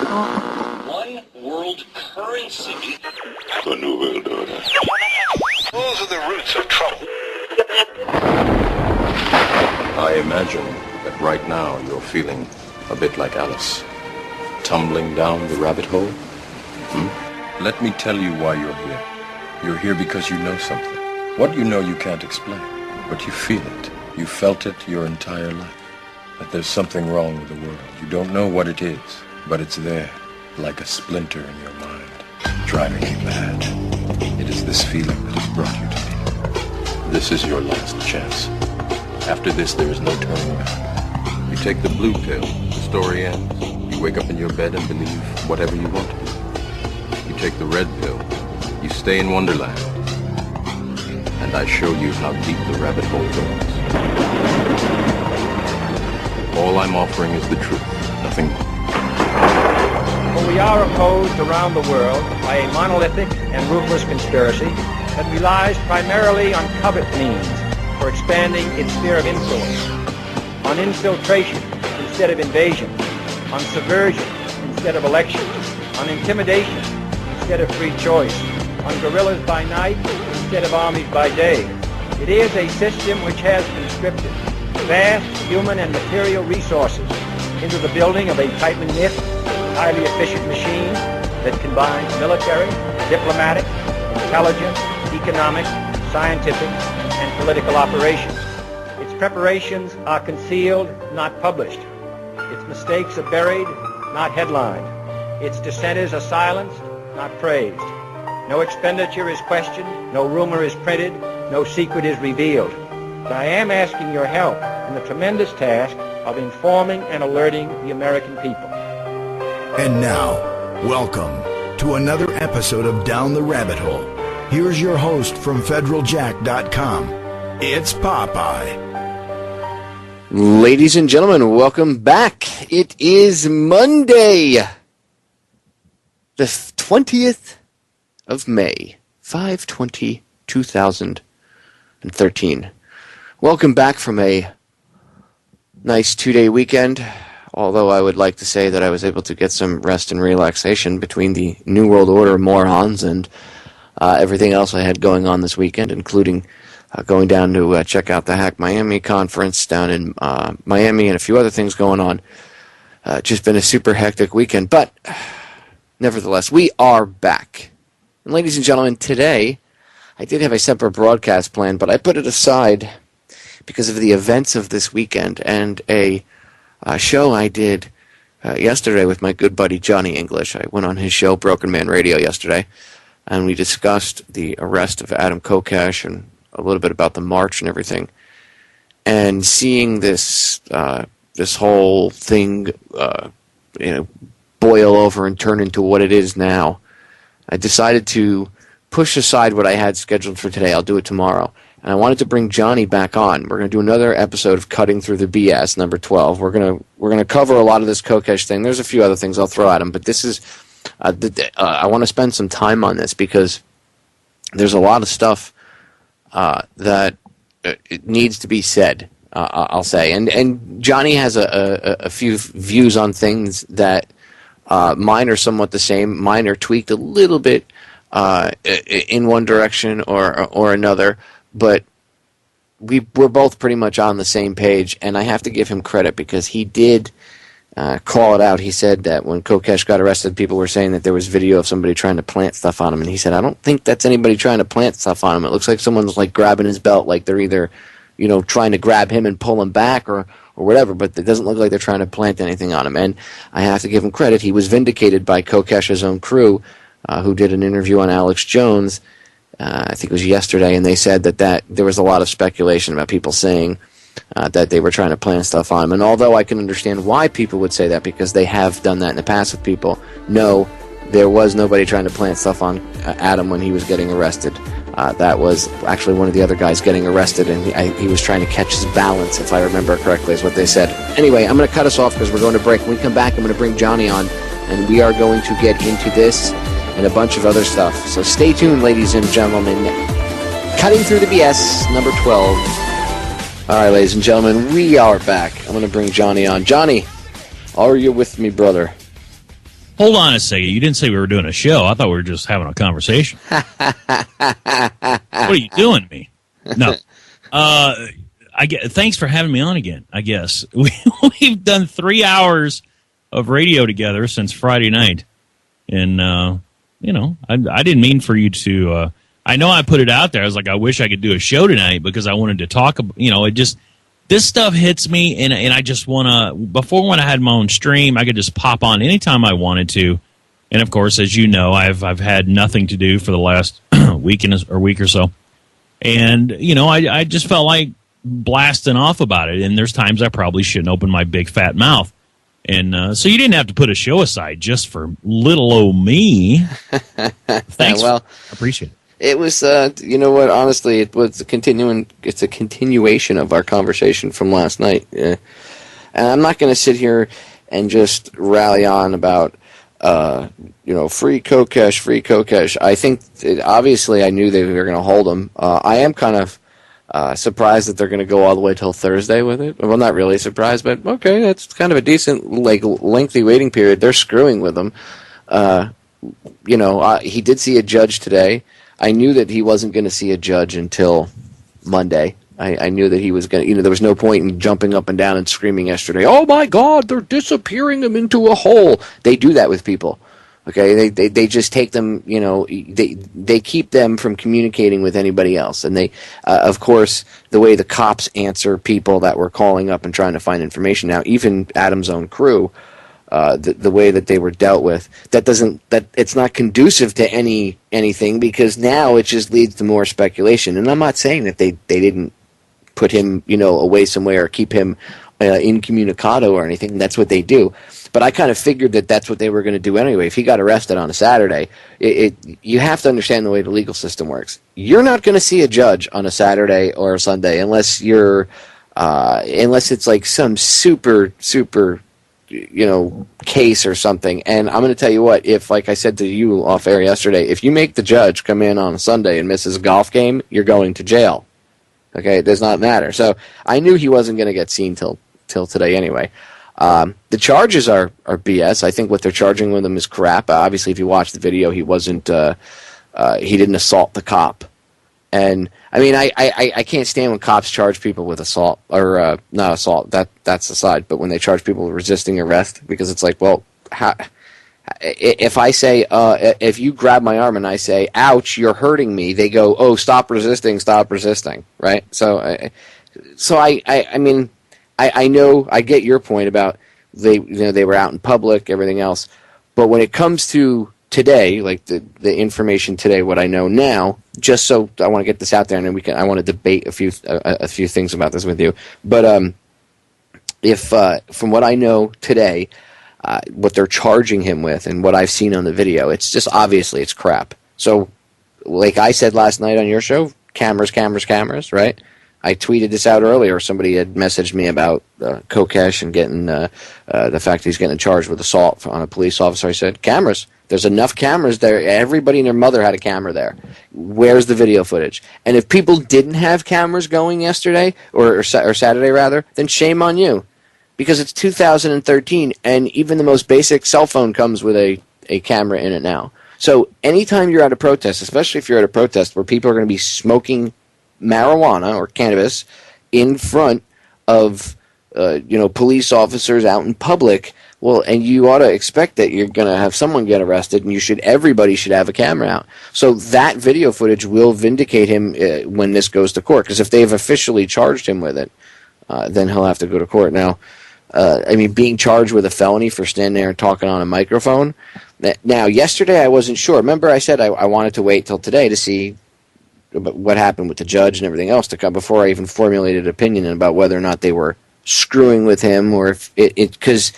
One world currency. The New World Order. Those are the roots of trouble. I imagine that right now you're feeling a bit like Alice, tumbling down the rabbit hole. Let me tell you why you're here. You're here because you know something. What you know you can't explain, but you feel it. You felt it your entire life. That there's something wrong with the world. You don't know what it is, but it's there, like a splinter in your mind, driving you mad. It is this feeling that has brought you to me. This is your last chance. After this, there is no turning back. You take the blue pill, the story ends. You wake up in your bed and believe whatever you want to. You take the red pill, you stay in Wonderland, and I show you how deep the rabbit hole goes. All I'm offering is the truth, nothing more. For we are opposed around the world by a monolithic and ruthless conspiracy that relies primarily on covert means for expanding its sphere of influence, on infiltration instead of invasion, on subversion instead of election, on intimidation instead of free choice, on guerrillas by night instead of armies by day. It is a system which has conscripted vast human and material resources into the building of a tightly knit, highly efficient machine that combines military, diplomatic, intelligence, economic, scientific, and political operations. Its preparations are concealed, not published. Its mistakes are buried, not headlined. Its dissenters are silenced, not praised. No expenditure is questioned, no rumor is printed, no secret is revealed. But I am asking your help in the tremendous task of informing and alerting the American people. And now, welcome to another episode of Down the Rabbit Hole. Here's your host from federaljack.com. It's Popeye. Ladies and gentlemen, welcome back. It is Monday, the 20th of May, 5/20/2013. Welcome back from a nice 2-day weekend, although I would like to say that I was able to get some rest and relaxation between the New World Order morons and everything else I had going on this weekend, including going down to check out the Hack Miami conference down in Miami and a few other things going on. Just been a super hectic weekend, but nevertheless, we are back. And ladies and gentlemen, today I did have a separate broadcast plan, but I put it aside because of the events of this weekend and a show I did yesterday with my good buddy Johhny English. I went on his show, Broken Man Radio, yesterday, and we discussed the arrest of Adam Kokesh and a little bit about the march and everything. And seeing this this whole thing boil over and turn into what it is now, I decided to push aside what I had scheduled for today. I'll do it tomorrow. And I wanted to bring Johhny back on. We're going to do another episode of Cutting Through the BS, number 12. We're going to cover a lot of this Kokesh thing. There's a few other things I'll throw at him, but this is I want to spend some time on this because there's a lot of stuff that it needs to be said. I'll say, and Johhny has a few views on things that mine are somewhat the same. Mine are tweaked a little bit in one direction or another. But we're both pretty much on the same page, and I have to give him credit because he did call it out. He said that when Kokesh got arrested, people were saying that there was video of somebody trying to plant stuff on him, and he said, I don't think that's anybody trying to plant stuff on him. It looks like someone's like grabbing his belt, like they're either trying to grab him and pull him back or whatever, but it doesn't look like they're trying to plant anything on him. And I have to give him credit. He was vindicated by Kokesh's own crew, who did an interview on Alex Jones, I think it was yesterday, and they said that there was a lot of speculation about people saying that they were trying to plant stuff on him. And although I can understand why people would say that, because they have done that in the past with people, no, there was nobody trying to plant stuff on Adam when he was getting arrested. That was actually one of the other guys getting arrested, and he was trying to catch his balance, if I remember correctly, is what they said. Anyway, I'm going to cut us off because we're going to break. When we come back, I'm going to bring Johhny on, and we are going to get into this and a bunch of other stuff. So stay tuned, ladies and gentlemen. Cutting Through the BS, number 12. All right, ladies and gentlemen, we are back. I'm going to bring Johhny on. Johhny, are you with me, brother? Hold on a second. You didn't say we were doing a show. I thought we were just having a conversation. What are you doing to me? No. Thanks for having me on again, I guess. We've done 3 hours of radio together since Friday night. And, I didn't mean for you to... I know I put it out there. I was like, I wish I could do a show tonight because I wanted to talk about... This stuff hits me, and I just want to... Before, when I had my own stream, I could just pop on anytime I wanted to. And, of course, as you know, I've had nothing to do for the last week or so. And, I just felt like blasting off about it. And there's times I probably shouldn't open my big fat mouth. And so you didn't have to put a show aside just for little old me. Thanks. Well, I appreciate it. It was, honestly, it was it's a continuation of our conversation from last night. And I'm not going to sit here and just rally on about, free Kokesh, free Kokesh. I think, obviously, I knew they were going to hold him. I am kind of surprised that they're going to go all the way till Thursday with it. Well, not really surprised, but okay, that's kind of a decent, lengthy waiting period. They're screwing with him. He did see a judge today. I knew that he wasn't going to see a judge until Monday. I knew that he was going to, there was no point in jumping up and down and screaming yesterday, oh my God, they're disappearing him into a hole. They do that with people. Okay, they just take them, they keep them from communicating with anybody else. And they, of course, the way the cops answer people that were calling up and trying to find information now, even Adam's own crew, the way that they were dealt with, that it's not conducive to anything, because now it just leads to more speculation. And I'm not saying that they didn't put him, away somewhere or keep him incommunicado or anything. That's what they do. But I kind of figured that that's what they were going to do anyway. If he got arrested on a Saturday, you have to understand the way the legal system works. You're not going to see a judge on a Saturday or a Sunday unless it's like some super case or something. And I'm going to tell you what, if, like I said to you off air yesterday, if you make the judge come in on a Sunday and misses a golf game, you're going to jail. Okay, it does not matter. So I knew he wasn't going to get seen till today anyway. The charges are BS. I think what they're charging with him is crap. Obviously, if you watch the video, he didn't assault the cop. And I mean, I can't stand when cops charge people with assault, or not assault. That's aside. But when they charge people with resisting arrest, because it's like, well, if I say, if you grab my arm and I say, "Ouch, you're hurting me," they go, "Oh, stop resisting, right? So I mean, I know, I get your point about they were out in public, everything else, but when it comes to today, like the information today, what I know now, just so I want to get this out there, and then I want to debate a few things about this with you. But if from what I know today, what they're charging him with and what I've seen on the video, it's just obviously it's crap. So, like I said last night on your show, cameras, right? I tweeted this out earlier. Somebody had messaged me about Kokesh and getting the fact he's getting charged with assault on a police officer. I said, cameras. There's enough cameras there. Everybody and their mother had a camera there. Where's the video footage? And if people didn't have cameras going yesterday, or Saturday rather, then shame on you. Because it's 2013, and even the most basic cell phone comes with a camera in it now. So anytime you're at a protest, especially if you're at a protest where people are going to be smoking marijuana or cannabis in front of police officers out in public, well, and you ought to expect that you're going to have someone get arrested, and everybody should have a camera out. So that video footage will vindicate him when this goes to court, because if they've officially charged him with it, then he'll have to go to court. Now, being charged with a felony for standing there and talking on a microphone. Now, yesterday I wasn't sure. Remember I said I wanted to wait till today to see what happened with the judge and everything else to come before I even formulated an opinion about whether or not they were screwing with him, or if because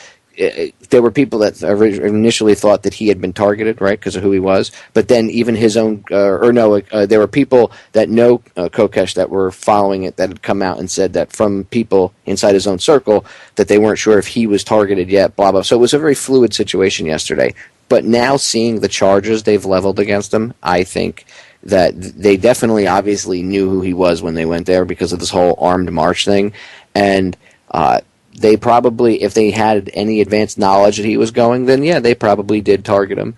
there were people that initially thought that he had been targeted, right, because of who he was. But then even his own, there were people that know Kokesh that were following it that had come out and said that from people inside his own circle that they weren't sure if he was targeted yet, blah, blah. So it was a very fluid situation yesterday. But now seeing the charges they've leveled against him, I think that they definitely obviously knew who he was when they went there because of this whole armed march thing. And they probably, if they had any advanced knowledge that he was going, then yeah, they probably did target him.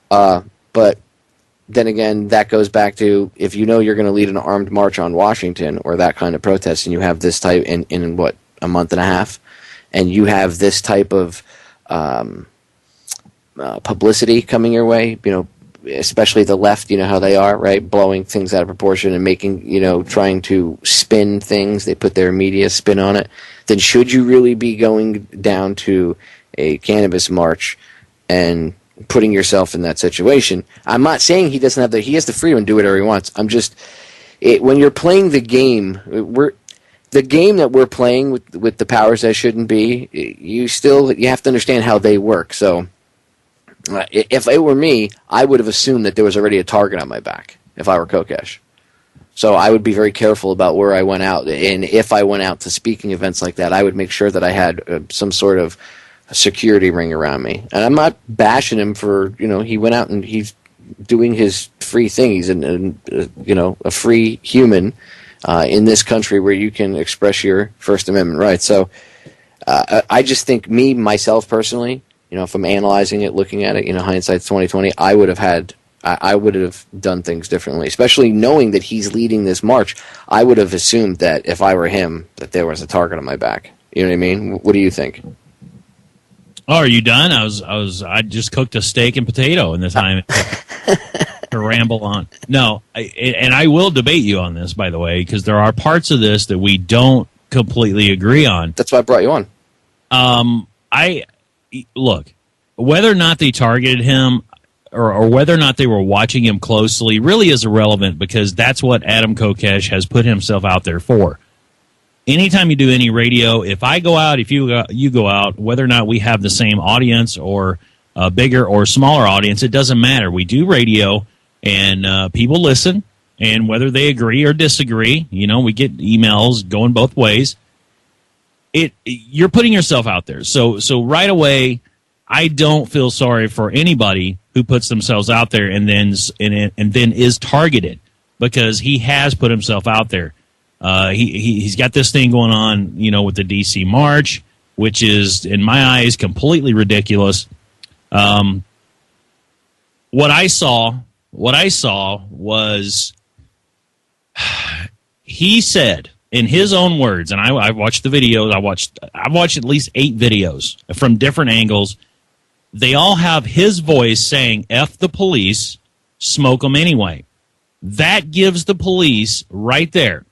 But then again, that goes back to, if you know you're going to lead an armed march on Washington or that kind of protest, and you have this type in what, a month and a half, and you have this type of publicity coming your way, especially the left, you know how they are, right? Blowing things out of proportion and making, trying to spin things. They put their media spin on it. Then should you really be going down to a cannabis march and putting yourself in that situation? I'm not saying he doesn't have he has the freedom to do whatever he wants. I'm just, when you're playing the game, the game that we're playing with the powers that shouldn't be, you have to understand how they work. So, if it were me, I would have assumed that there was already a target on my back if I were Kokesh. So I would be very careful about where I went out. And if I went out to speaking events like that, I would make sure that I had some sort of security ring around me. And I'm not bashing him for, he went out and he's doing his free thing. He's a free human in this country where you can express your First Amendment rights. So I just think myself personally, if I'm analyzing it, looking at it, hindsight's 20/20, I would have done things differently, especially knowing that he's leading this march. I would have assumed that if I were him, that there was a target on my back. You know what I mean? What do you think? Oh, are you done? I just cooked a steak and potato in the time to ramble on. No, and I will debate you on this, by the way, because there are parts of this that we don't completely agree on. That's why I brought you on. Look, whether or not they targeted him or whether or not they were watching him closely really is irrelevant, because that's what Adam Kokesh has put himself out there for. Anytime you do any radio, if I go out, if you go out, whether or not we have the same audience or a bigger or smaller audience, it doesn't matter. We do radio, and people listen, and whether they agree or disagree, we get emails going both ways. You're putting yourself out there. So right away, I don't feel sorry for anybody who puts themselves out there and then is targeted, because he has put himself out there. He's got this thing going on, with the DC March, which is, in my eyes, completely ridiculous. What I saw was, he said, in his own words, and I watched the videos. I've watched at least 8 videos from different angles. They all have his voice saying, "F the police, smoke them anyway." That gives the police right there.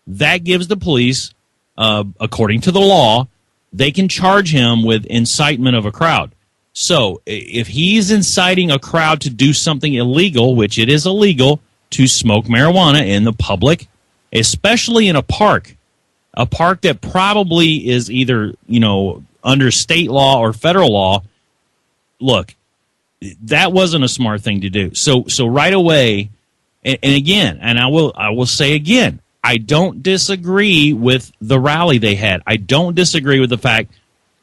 That gives the police, according to the law, they can charge him with incitement of a crowd. So if he's inciting a crowd to do something illegal, which it is illegal to smoke marijuana in the public, especially in a park that probably is either, under state law or federal law, look, that wasn't a smart thing to do. So right away, and again, and I will say again, I don't disagree with the rally they had. I don't disagree with the fact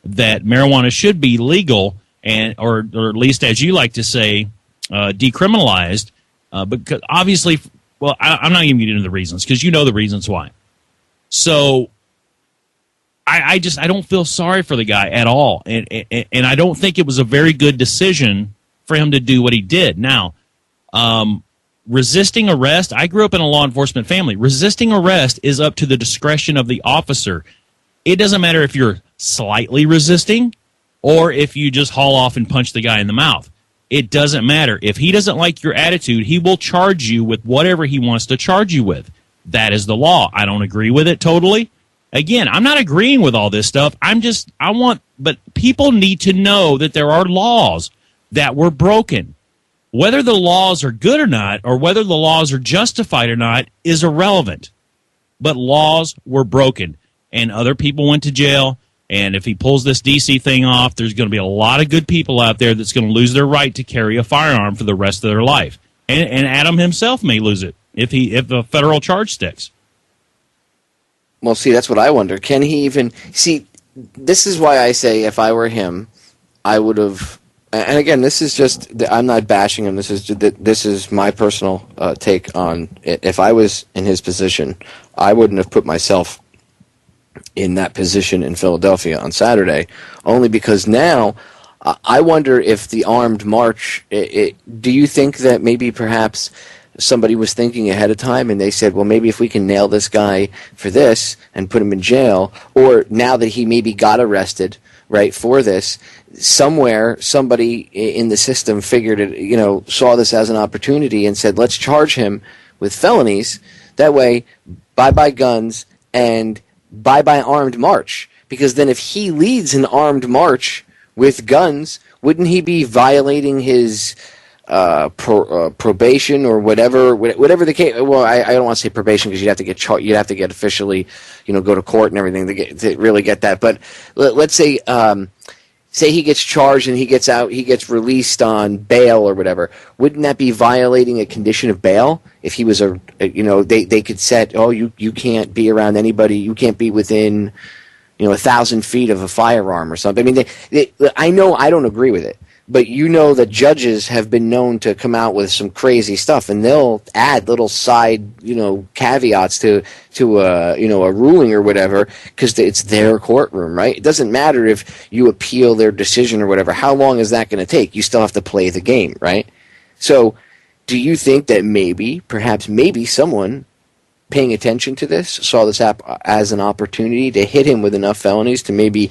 that marijuana should be legal, or at least, as you like to say, decriminalized, because obviously, well, I'm not even getting into the reasons, because you know the reasons why. So I don't feel sorry for the guy at all, and I don't think it was a very good decision for him to do what he did. Now, resisting arrest, I grew up in a law enforcement family. Resisting arrest is up to the discretion of the officer. It doesn't matter if you're slightly resisting or if you just haul off and punch the guy in the mouth. It doesn't matter. If he doesn't like your attitude, he will charge you with whatever he wants to charge you with. That is the law. I don't agree with it totally. Again, I'm not agreeing with all this stuff. But people need to know that there are laws that were broken. Whether the laws are good or not, or whether the laws are justified or not, is irrelevant. But laws were broken, and other people went to jail. And if he pulls this DC thing off, there's going to be a lot of good people out there that's going to lose their right to carry a firearm for the rest of their life. And Adam himself may lose it if a federal charge sticks. Well, see, that's what I wonder. Can he even see? This is why I say, if I were him, I would have. And again, this is just, I'm not bashing him. This is my personal take on it. If I was in his position, I wouldn't have put myself in that position in Philadelphia on Saturday, only because now I wonder if the armed march, do you think that maybe perhaps somebody was thinking ahead of time and they said, well, maybe if we can nail this guy for this and put him in jail, or now that he maybe got arrested, right, for this, somewhere somebody in the system figured it, saw this as an opportunity and said, let's charge him with felonies. That way, bye-bye guns and bye-bye armed march. Because then if he leads an armed march with guns, wouldn't he be violating his probation or whatever the case? Well, I don't want to say probation because you'd have to get you'd have to get officially, go to court and everything to really get that. But let's say he gets charged and he gets out, he gets released on bail or whatever. Wouldn't that be violating a condition of bail? If he was they could set, you can't be around anybody, you can't be within 1,000 feet of a firearm or something. I mean, I know I don't agree with it, but that judges have been known to come out with some crazy stuff, and they'll add little side, caveats to a ruling or whatever, because it's their courtroom, right? It doesn't matter if you appeal their decision or whatever. How long is that going to take? You still have to play the game, right? So, do you think that perhaps someone paying attention to this saw this as an opportunity to hit him with enough felonies to maybe,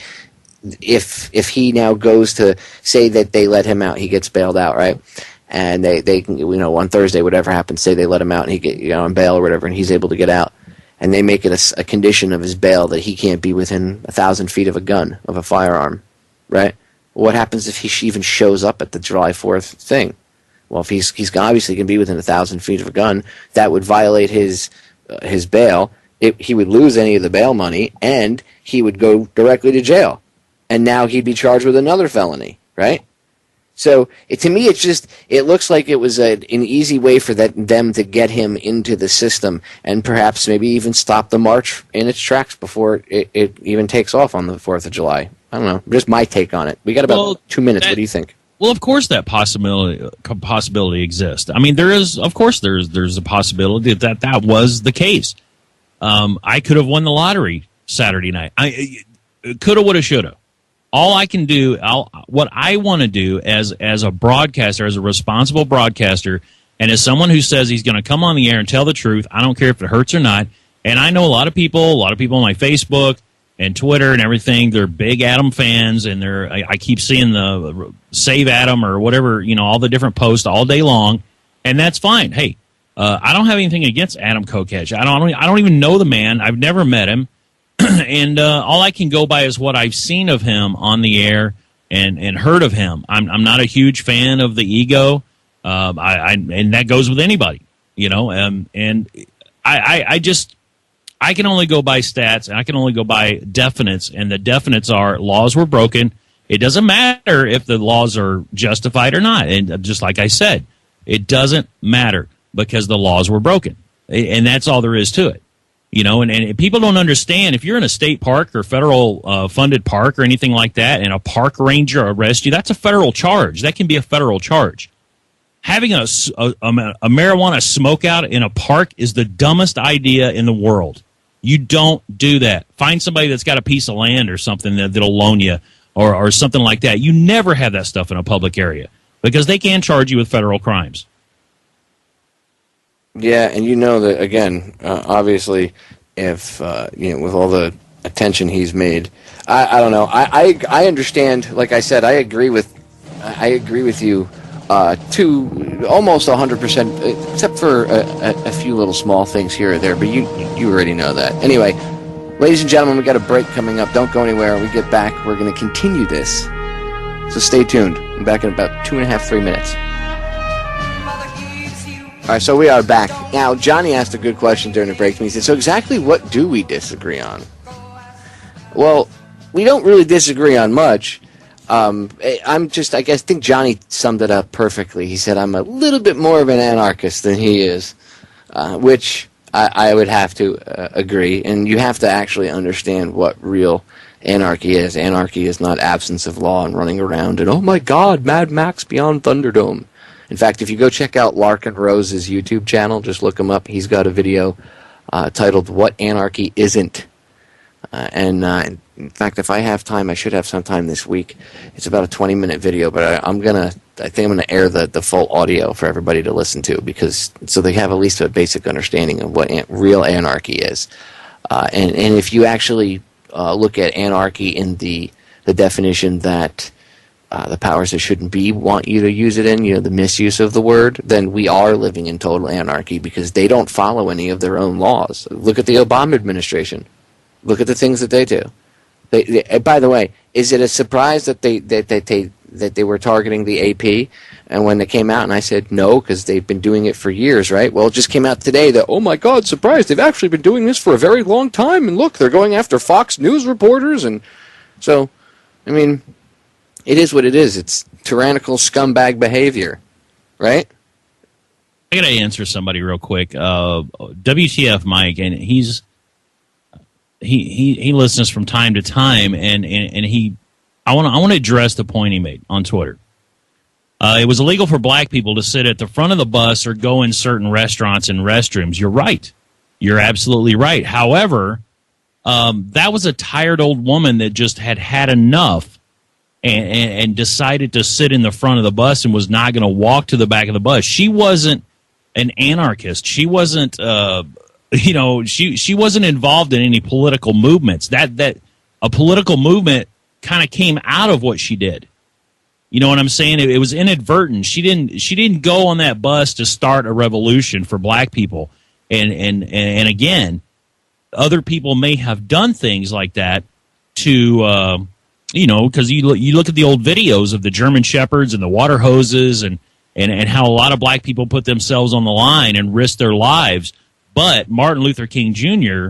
if he now goes to say that they let him out, he gets bailed out, right? And they can, on Thursday, whatever happens, say they let him out and he get on bail or whatever, and he's able to get out, and they make it a condition of his bail that he can't be within 1,000 feet of a gun, of a firearm, right? What happens if he even shows up at the July 4th thing? Well, if he's obviously going to be within 1,000 feet of a gun, that would violate his bail. He would lose any of the bail money, and he would go directly to jail. And now he'd be charged with another felony, right? So to me, it looks like it was an easy way for them to get him into the system and perhaps maybe even stop the march in its tracks before it even takes off on the 4th of July. I don't know. Just my take on it. We got about 2 minutes. What do you think? Well, of course that possibility exists. I mean, there's a possibility that was the case. I could have won the lottery Saturday night. I coulda, woulda, shoulda. All I can do, what I want to do as a broadcaster, as a responsible broadcaster, and as someone who says he's going to come on the air and tell the truth, I don't care if it hurts or not. And I know a lot of people on my Facebook and Twitter and everything, they're big Adam fans, and I keep seeing the Save Adam or whatever, all the different posts all day long, and that's fine. Hey, I don't have anything against Adam Kokesh. I don't even know the man. I've never met him. And all I can go by is what I've seen of him on the air and heard of him. I'm not a huge fan of the ego, and that goes with anybody, and I can only go by stats, and I can only go by definites, and the definites are laws were broken. It doesn't matter if the laws are justified or not, and just like I said, it doesn't matter because the laws were broken, and that's all there is to it. And people don't understand, if you're in a state park or federal funded park or anything like that, and a park ranger arrests you, that's a federal charge. That can be a federal charge. Having a marijuana smoke out in a park is the dumbest idea in the world. You don't do that. Find somebody that's got a piece of land or something that'll loan you or something like that. You never have that stuff in a public area because they can charge you with federal crimes. Yeah, and that, again, obviously, if, with all the attention he's made, I don't know. I understand, like I said, I agree with you to almost 100%, except for a few little small things here or there, but you already know that. Anyway, ladies and gentlemen, we got a break coming up. Don't go anywhere. When we get back, we're going to continue this. So stay tuned. I'm back in about 2.5, 3 minutes. All right, so we are back. Now, Johhny asked a good question during the break to me. He said, so exactly what do we disagree on? Well, we don't really disagree on much. I think Johhny summed it up perfectly. He said, I'm a little bit more of an anarchist than he is, which I would have to agree. And you have to actually understand what real anarchy is. Anarchy is not absence of law and running around and, oh my God, Mad Max Beyond Thunderdome. In fact, if you go check out Larkin Rose's YouTube channel, just look him up. He's got a video titled What Anarchy Isn't. In fact, if I have time, I should have some time this week. It's about a 20-minute video, but I think I'm gonna air the full audio for everybody to listen to, because so they have at least a basic understanding of what real anarchy is. And if you actually look at anarchy in the definition that the powers that shouldn't be want you to use it in, the misuse of the word, then we are living in total anarchy, because they don't follow any of their own laws. Look at the Obama administration. Look at the things that they do. By the way, is it a surprise that they were targeting the AP? And when they came out, and I said no, because they've been doing it for years, right? Well, it just came out today that, oh my God, surprise! They've actually been doing this for a very long time, and look, they're going after Fox News reporters, and so, I mean, it is what it is. It's tyrannical scumbag behavior, right? I gotta answer somebody real quick. WTF Mike, and he listens from time to time, and I want to address the point he made on Twitter. It was illegal for black people to sit at the front of the bus or go in certain restaurants and restrooms. You're right. You're absolutely right. However, that was a tired old woman that just had enough and decided to sit in the front of the bus and was not going to walk to the back of the bus. She wasn't an anarchist. She wasn't she wasn't involved in any political movements. That a political movement kind of came out of what she did. You know what I'm saying? It was inadvertent. She didn't go on that bus to start a revolution for black people. And again, other people may have done things like that to because you look at the old videos of the German shepherds and the water hoses and how a lot of black people put themselves on the line and risked their lives. But Martin Luther King Jr.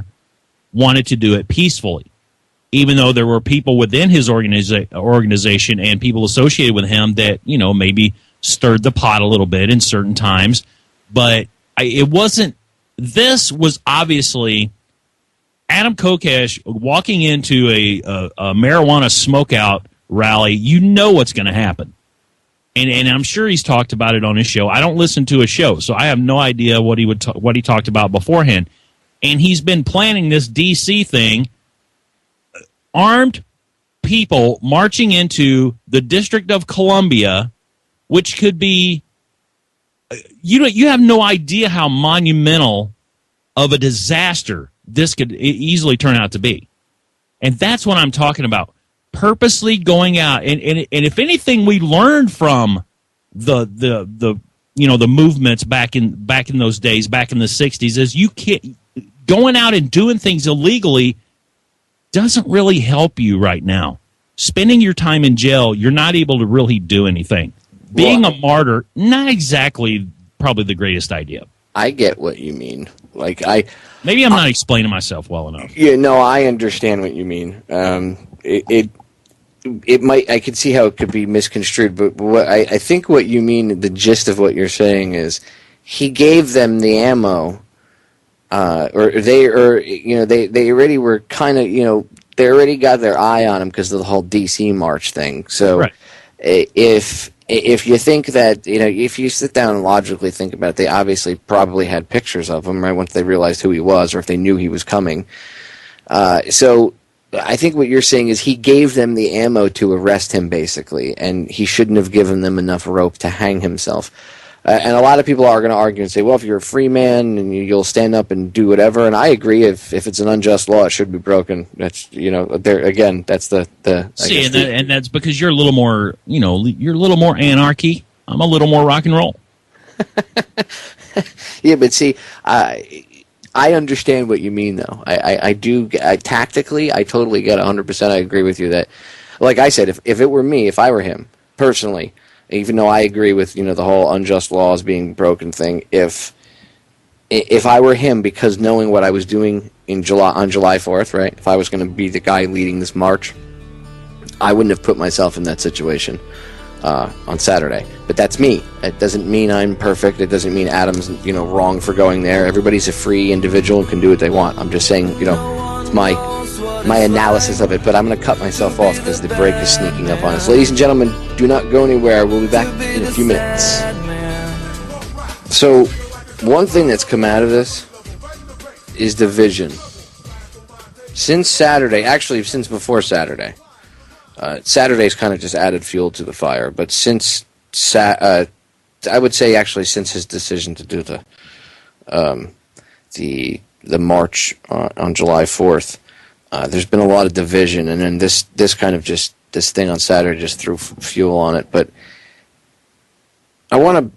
wanted to do it peacefully, even though there were people within his organization and people associated with him that, maybe stirred the pot a little bit in certain times. But it wasn't – this was obviously Adam Kokesh walking into a marijuana smokeout rally. You know what's going to happen. And I'm sure he's talked about it on his show. I don't listen to his show, so I have no idea what he talked about beforehand. And he's been planning this D.C. thing. Armed people marching into the District of Columbia, which could be, you have no idea how monumental of a disaster this could easily turn out to be. And that's what I'm talking about. Purposely going out, and if anything we learned from the movements back in those days, back in the 60s, is you can't going out and doing things illegally doesn't really help you right now. Spending your time in jail, you're not able to really do anything. Being a martyr, not exactly probably the greatest idea. I get what you mean. Maybe I'm not explaining myself well enough. Yeah, no, I understand what you mean. It might. I could see how it could be misconstrued, but what I think what you mean, the gist of what you're saying is, he gave them the ammo, they already were kind of, they already got their eye on him because of the whole DC March thing. So, right. If you think that, if you sit down and logically think about it, they obviously probably had pictures of him, right, once they realized who he was, or if they knew he was coming. So I think what you're saying is he gave them the ammo to arrest him, basically, and he shouldn't have given them enough rope to hang himself. And a lot of people are going to argue and say, well, if you're a free man and you'll stand up and do whatever, and I agree, if it's an unjust law, it should be broken. That's, there again, that's the see, and that's because you're a little more, you're a little more anarchy. I'm a little more rock and roll. Yeah, but see, I understand what you mean, though. I do. Tactically, I totally get 100%. I agree with you that, like I said, if it were me, if I were him, personally, even though I agree with, the whole unjust laws being broken thing, if I were him, because knowing what I was doing on July 4th, right, if I was going to be the guy leading this march, I wouldn't have put myself in that situation on Saturday. But that's me. It doesn't mean I'm perfect. It doesn't mean Adam's, wrong for going there. Everybody's a free individual and can do what they want. I'm just saying, it's my analysis of it. But I'm going to cut myself off because the break is sneaking up on us. Ladies and gentlemen, do not go anywhere. We'll be back in a few minutes. So, one thing that's come out of this is division. Since Saturday, actually since before Saturday. Saturday's kind of just added fuel to the fire, but since I would say actually since his decision to do the march on July 4th, there's been a lot of division, and then this kind of just this thing on Saturday just threw fuel on it. But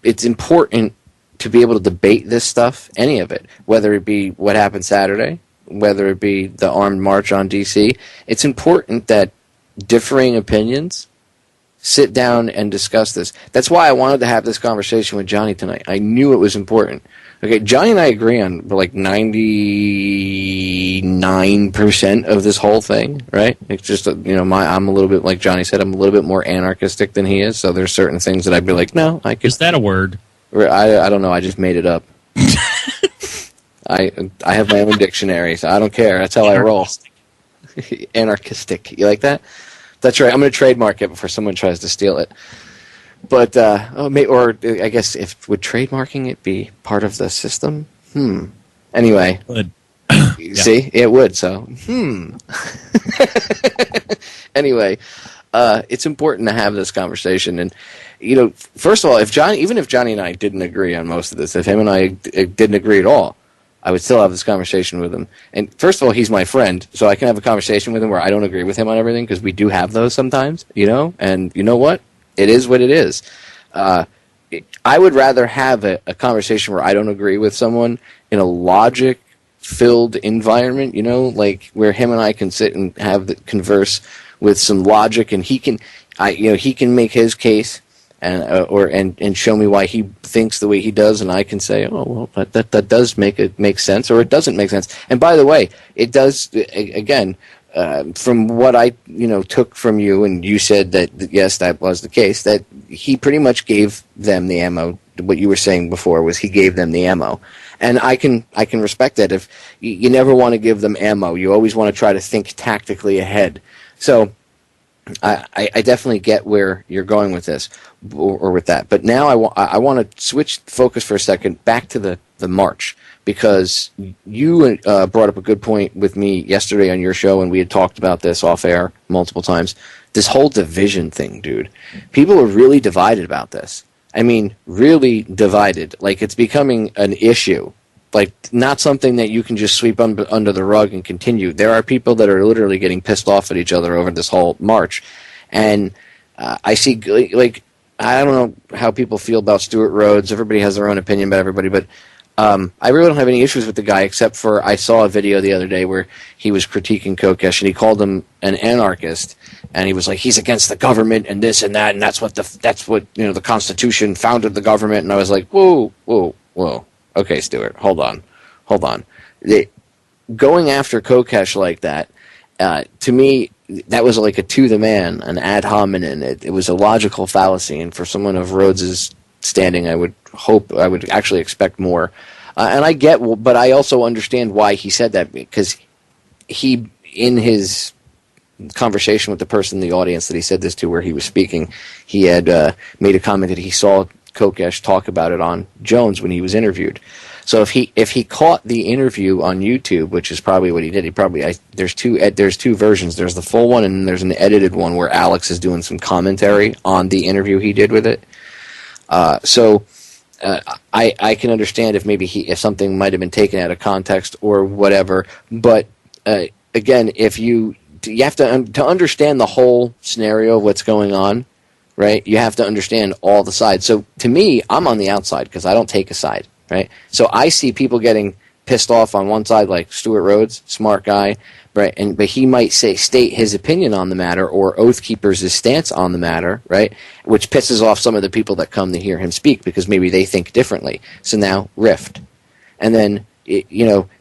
it's important to be able to debate this stuff, any of it, whether it be what happened Saturday, whether it be the armed march on D.C. It's important that differing opinions sit down and discuss this. That's why I wanted to have this conversation with Johhny tonight. I knew it was important. Okay, Johhny and I agree on like 99% of this whole thing, right? It's just, I'm a little bit, like Johhny said, I'm a little bit more anarchistic than he is, so there's certain things that I'd be like, no, I could... Is that a word? I don't know, I just made it up. I have my own dictionary, so I don't care. That's how I roll. Anarchistic. You like that? That's right. I'm going to trademark it before someone tries to steal it. But, or I guess would trademarking it be part of the system? Anyway. Would. See? It would, so. Anyway, it's important to have this conversation. And, first of all, even if Johhny and I didn't agree on most of this, if him and I didn't agree at all, I would still have this conversation with him. And first of all, he's my friend, so I can have a conversation with him where I don't agree with him on everything, because we do have those sometimes, And you know what? It is what it is. I would rather have a conversation where I don't agree with someone in a logic-filled environment, like where him and I can sit and converse with some logic, and he can make his case and show me why he thinks the way he does, and I can say, oh, well, that does make sense, or it doesn't make sense. And by the way, it does, again, from what I took from you, and you said that yes, that was the case, that he pretty much gave them the ammo. What you were saying before was he gave them the ammo, and I can respect that. If you never want to give them ammo, you always want to try to think tactically ahead. So I definitely get where you're going with this or with that. But now I want to switch focus for a second back to the march, because you brought up a good point with me yesterday on your show, and we had talked about this off air multiple times. This whole division thing, dude. People are really divided about this. I mean, really divided. Like, it's becoming an issue. Like, not something that you can just sweep under the rug and continue. There are people that are literally getting pissed off at each other over this whole march. And I see, like, I don't know how people feel about Stewart Rhodes. Everybody has their own opinion about everybody, but I really don't have any issues with the guy, except for I saw a video the other day where he was critiquing Kokesh, and he called him an anarchist, and he was like, he's against the government and this and that, and that's what the Constitution founded the government. And I was like, whoa. Okay, Stewart, hold on. Going after Kokesh like that, to me, that was like a to the man, an ad hominem. It was a logical fallacy, and for someone of Rhodes's standing, I would actually expect more. And I get, but I also understand why he said that, because he, in his conversation with the person in the audience that he said this to, where he was speaking, he had made a comment that he saw Kokesh talk about it on Jones when he was interviewed. So if he caught the interview on YouTube, which is probably what he did, there's two versions. There's the full one, and then there's an edited one where Alex is doing some commentary on the interview he did with it. So I can understand if something might have been taken out of context or whatever. But again, if you have to understand the whole scenario of what's going on. Right? You have to understand all the sides. So to me, I'm on the outside because I don't take a side, right? So I see people getting pissed off on one side, like Stewart Rhodes, smart guy, right? But he might state his opinion on the matter, or Oath Keepers' stance on the matter, right? Which pisses off some of the people that come to hear him speak because maybe they think differently. So now, rift. And then,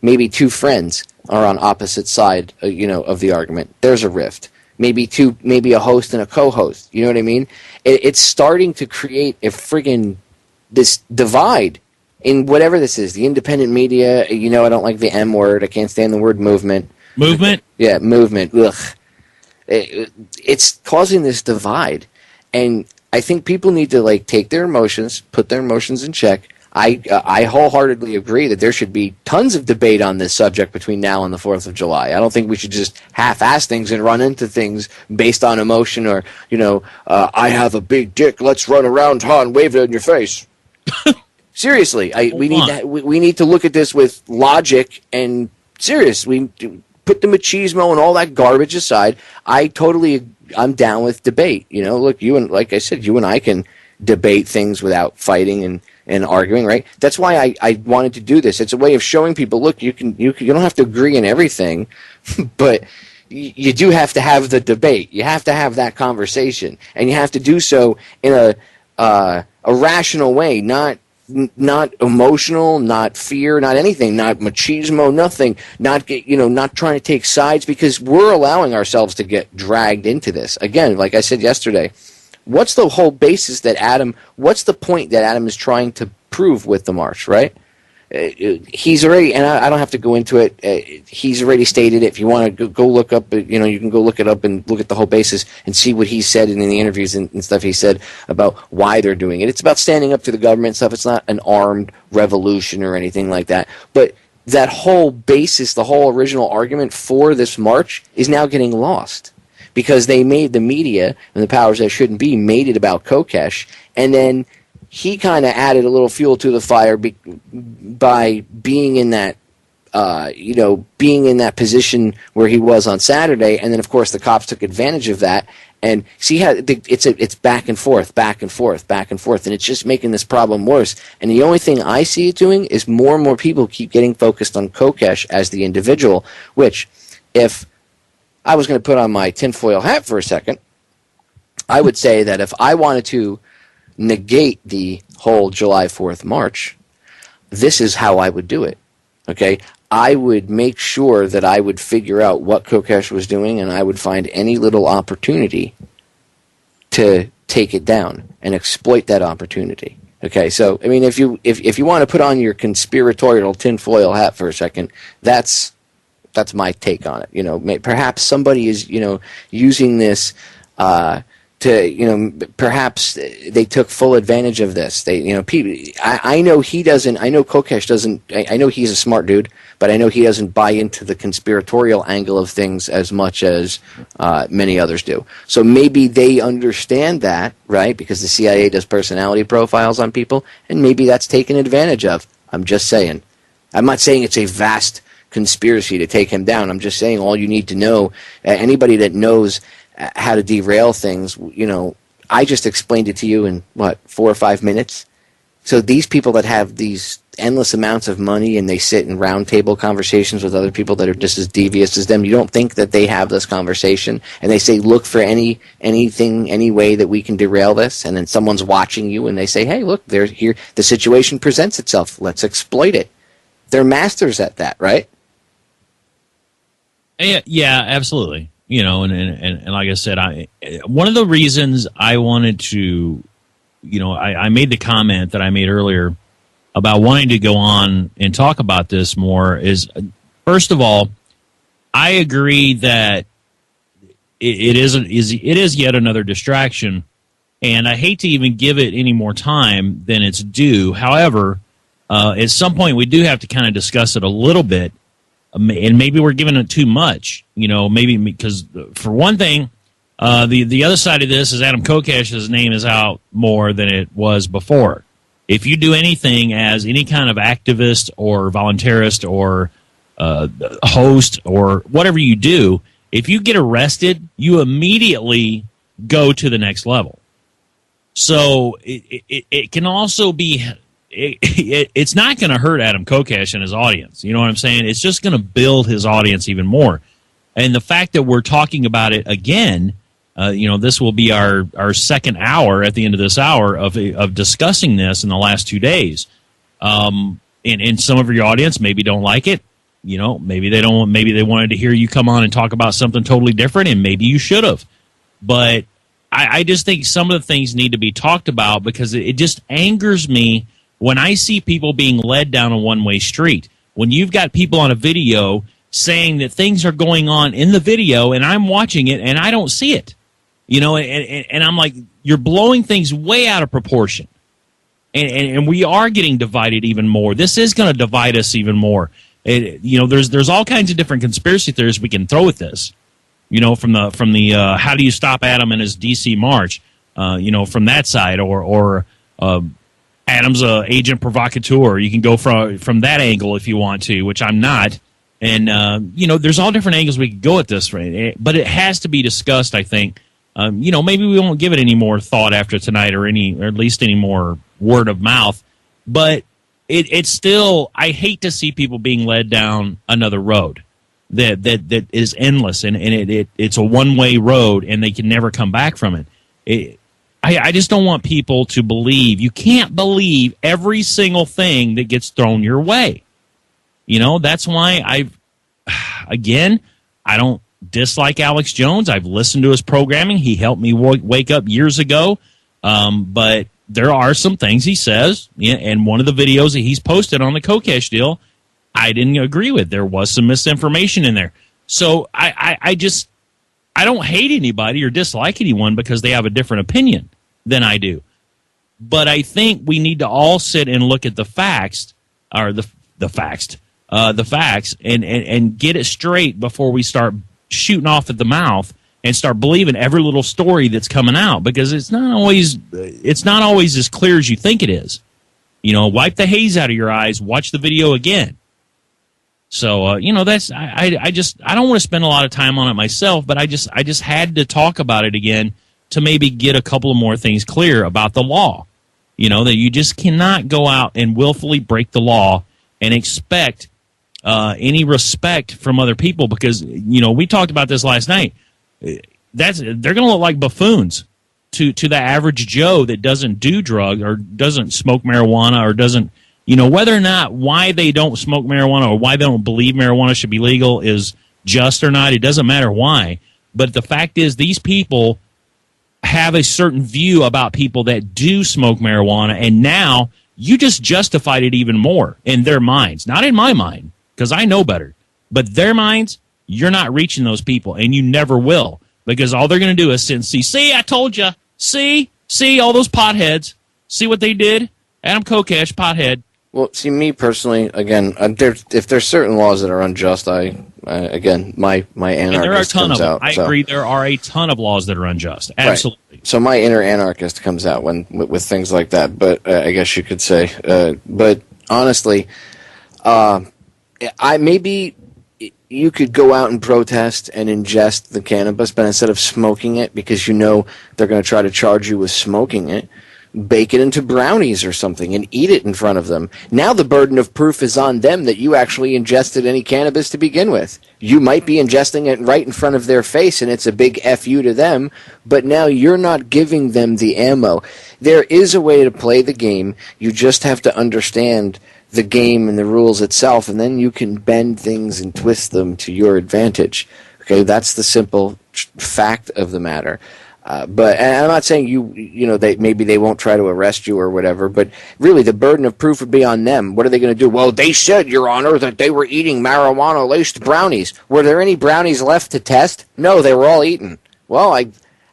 maybe two friends are on opposite side, of the argument. There's a rift. Maybe a host and a co-host. You know what I mean? It's starting to create a friggin' this divide in whatever this is. The independent media, I don't like the M word. I can't stand the word movement. Movement? Yeah, movement. Ugh. It's causing this divide. And I think people need to, take their emotions, put their emotions in check. I wholeheartedly agree that there should be tons of debate on this subject between now and the 4th of July. I don't think we should just half-ass things and run into things based on emotion or, I have a big dick, let's run around town and wave it in your face. Seriously, we need to look at this with logic and serious. We put the machismo and all that garbage aside. I'm down with debate. Look, like I said, you and I can debate things without fighting and arguing, right? That's why I wanted to do this. It's a way of showing people, look, you don't have to agree in everything, but you do have to have the debate. You have to have that conversation, and you have to do so in a rational way, not emotional, not fear, not anything, not machismo, nothing, not trying to take sides, because we're allowing ourselves to get dragged into this. Again, like I said yesterday, what's the whole basis what's the point that Adam is trying to prove with the march, right? He's already, and I don't have to go into it, he's already stated it. If you want to go look up, you can go look it up and look at the whole basis and see what he said in the interviews and stuff he said about why they're doing it. It's about standing up to the government and stuff. It's not an armed revolution or anything like that. But that whole basis, the whole original argument for this march is now getting lost, because they made the media and the powers that shouldn't be made it about Kokesh, and then he kind of added a little fuel to the fire by being in that, being in that position where he was on Saturday, and then of course the cops took advantage of that. And see how it's back and forth, back and forth, back and forth, and it's just making this problem worse. And the only thing I see it doing is more and more people keep getting focused on Kokesh as the individual. Which, if I was going to put on my tinfoil hat for a second, I would say that if I wanted to negate the whole July 4th march, this is how I would do it. Okay? I would make sure that I would figure out what Kokesh was doing, and I would find any little opportunity to take it down and exploit that opportunity. Okay? So, I mean, if you want to put on your conspiratorial tinfoil hat for a second, that's my take on it. Perhaps somebody is, using this to, perhaps they took full advantage of this. I know he doesn't. I know Kokesh doesn't. I know he's a smart dude, but I know he doesn't buy into the conspiratorial angle of things as much as many others do. So maybe they understand that, right? Because the CIA does personality profiles on people, and maybe that's taken advantage of. I'm just saying. I'm not saying it's a vast conspiracy to take him down. I'm just saying all you need to know, anybody that knows how to derail things, I just explained it to you in 4 or 5 minutes. So these people that have these endless amounts of money and they sit in round table conversations with other people that are just as devious as them, you don't think that they have this conversation and they say, look for anything, any way that we can derail this, and then someone's watching you and they say, hey, look, they're here, the situation presents itself, let's exploit it. They're masters at that, right? Yeah, absolutely. And like I said, one of the reasons I wanted to, I made the comment that I made earlier about wanting to go on and talk about this more is, first of all, I agree that it is yet another distraction, and I hate to even give it any more time than it's due. However, at some point we do have to kind of discuss it a little bit. And maybe we're giving it too much, maybe because, for one thing, the other side of this is Adam Kokesh's name is out more than it was before. If you do anything as any kind of activist or voluntarist or host or whatever you do, if you get arrested, you immediately go to the next level. So it can also be... It's not going to hurt Adam Kokesh and his audience. You know what I'm saying? It's just going to build his audience even more. And the fact that we're talking about it again, this will be our second hour at the end of this hour of discussing this in the last 2 days. And some of your audience maybe don't like it. Maybe they don't. Maybe they wanted to hear you come on and talk about something totally different, and maybe you should have. But I just think some of the things need to be talked about, because it just angers me when I see people being led down a one-way street. When you've got people on a video saying that things are going on in the video and I'm watching it and I don't see it, and I'm like, you're blowing things way out of proportion. And we are getting divided even more. This is going to divide us even more. There's all kinds of different conspiracy theories we can throw at this. From the how do you stop Adam in his D.C. march? From that side, or Adam's agent provocateur. You can go from that angle if you want to, which I'm not. And there's all different angles we could go at this, right? But it has to be discussed. I think. Maybe we won't give it any more thought after tonight, or at least any more word of mouth. But it's still, I hate to see people being led down another road that is endless, and it's a one-way road, and they can never come back from it. I just don't want people to believe. You can't believe every single thing that gets thrown your way. That's why I don't dislike Alex Jones. I've listened to his programming. He helped me wake up years ago. But there are some things he says, and one of the videos that he's posted on the Kokesh deal, I didn't agree with. There was some misinformation in there. So I don't hate anybody or dislike anyone because they have a different opinion than I do. But I think we need to all sit and look at the facts, or the facts, and get it straight before we start shooting off at the mouth and start believing every little story that's coming out, because it's not always as clear as you think it is. Wipe the haze out of your eyes, watch the video again. So that's I don't want to spend a lot of time on it myself, but I just had to talk about it again to maybe get a couple of more things clear about the law. That you just cannot go out and willfully break the law and expect any respect from other people, because we talked about this last night. They're going to look like buffoons to the average Joe that doesn't do drugs or doesn't smoke marijuana or doesn't, whether or not why they don't smoke marijuana or why they don't believe marijuana should be legal is just or not. It doesn't matter why. But the fact is, these people have a certain view about people that do smoke marijuana, and now you just justified it even more in their minds. Not in my mind, because I know better. But their minds, you're not reaching those people, and you never will, because all they're going to do is sit and see, I told you, see, all those potheads, see what they did? Adam Kokesh, pothead. Well, see, me personally, again, if there's certain laws that are unjust, my anarchist there are a ton comes of them. out. I agree, there are a ton of laws that are unjust. Absolutely. Right. So my inner anarchist comes out with things like that, but I guess you could say. But honestly, maybe you could go out and protest and ingest the cannabis, but instead of smoking it, because they're going to try to charge you with smoking it, bake it into brownies or something and eat it in front of them. Now the burden of proof is on them that you actually ingested any cannabis to begin with. You might be ingesting it right in front of their face, and it's a big FU to them, but now you're not giving them the ammo. There is a way to play the game. You just have to understand the game and the rules itself, and then you can bend things and twist them to your advantage. Okay, that's the simple fact of the matter. But and I'm not saying maybe they won't try to arrest you or whatever, but really the burden of proof would be on them. What are they going to do? Well, they said, Your Honor, that they were eating marijuana-laced brownies. Were there any brownies left to test? No, they were all eaten. Well,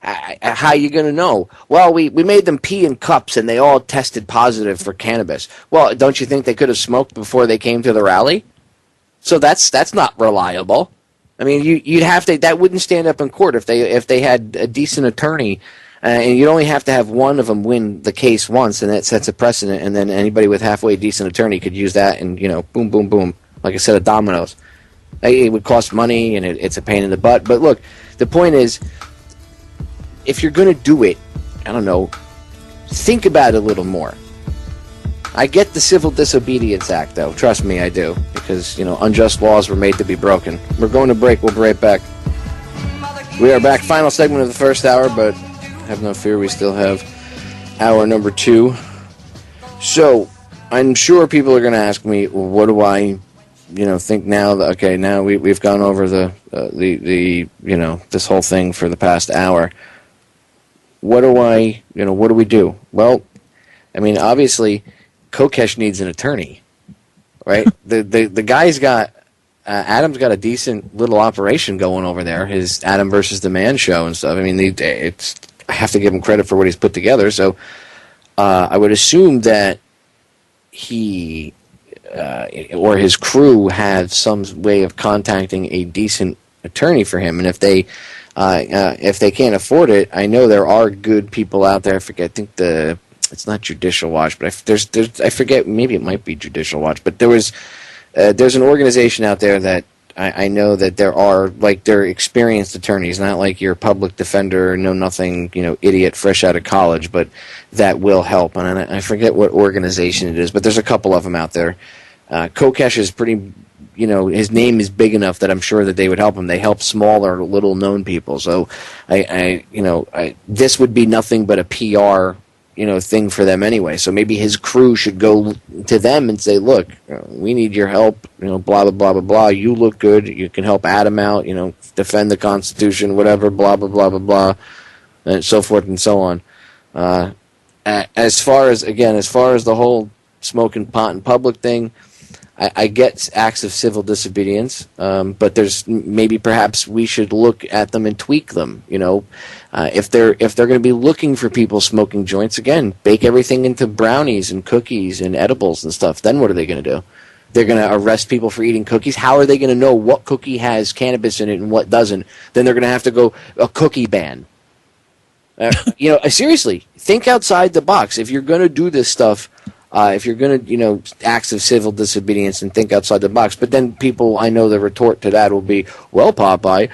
how are you going to know? Well, we made them pee in cups, and they all tested positive for cannabis. Well, don't you think they could have smoked before they came to the rally? So that's not reliable. I mean, you'd have to. That wouldn't stand up in court if they had a decent attorney, and you'd only have to have one of them win the case once, and that sets a precedent. And then anybody with halfway decent attorney could use that, and boom, boom, boom, like a set of dominoes. It would cost money, and it's a pain in the butt. But look, the point is, if you're going to do it, I don't know, think about it a little more. I get the Civil Disobedience Act, though. Trust me, I do. Because, unjust laws were made to be broken. We're going to break. We'll be right back. We are back. Final segment of the first hour, but have no fear. We still have hour number 2. So, I'm sure people are going to ask me, well, what do I, think now? Okay, now we've gone over the this whole thing for the past hour. What do we do? Well, I mean, obviously, Kokesh needs an attorney, right? the guy's got Adam's got a decent little operation going over there. His Adam versus the Man show and stuff. I mean, I have to give him credit for what he's put together. So I would assume that he or his crew have some way of contacting a decent attorney for him, and if they can't afford it, I know there are good people out there. I forget. I think it's not Judicial Watch, but I forget. Maybe it might be Judicial Watch, but there's an organization out there that I know that there are, like, they're experienced attorneys, not like your public defender, know nothing, idiot fresh out of college, but that will help. And I forget what organization it is, but there's a couple of them out there. Kokesh is pretty, his name is big enough that I'm sure that they would help him. They help smaller, little-known people. So, this would be nothing but a PR, thing for them anyway. So maybe his crew should go to them and say, look, we need your help, blah, blah, blah, blah, blah. You look good. You can help Adam out, defend the Constitution, whatever, blah, blah, blah, blah, blah, and so forth and so on. As far as the whole smoking pot in public thing, I get acts of civil disobedience, but there's perhaps we should look at them and tweak them. If they're going to be looking for people smoking joints, again, bake everything into brownies and cookies and edibles and stuff. Then what are they going to do? They're going to arrest people for eating cookies. How are they going to know what cookie has cannabis in it and what doesn't? Then they're going to have to go a cookie ban. Seriously, think outside the box. If you're going to do this stuff. If you're going to, acts of civil disobedience and think outside the box. But then people, I know the retort to that will be, well, Popeye,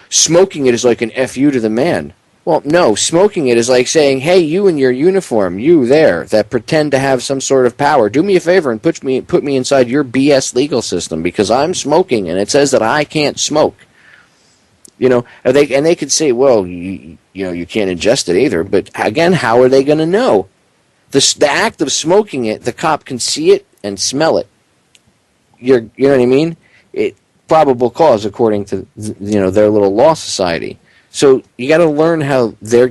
smoking it is like an FU to the man. Well, no, smoking it is like saying, hey, you in your uniform, you there, that pretend to have some sort of power, do me a favor and put me inside your BS legal system because I'm smoking and it says that I can't smoke. And they could say, well, you can't ingest it either. But again, how are they going to know? The act of smoking it, the cop can see it and smell it. You know what I mean? It probable cause according to their little law society. So you got to learn how they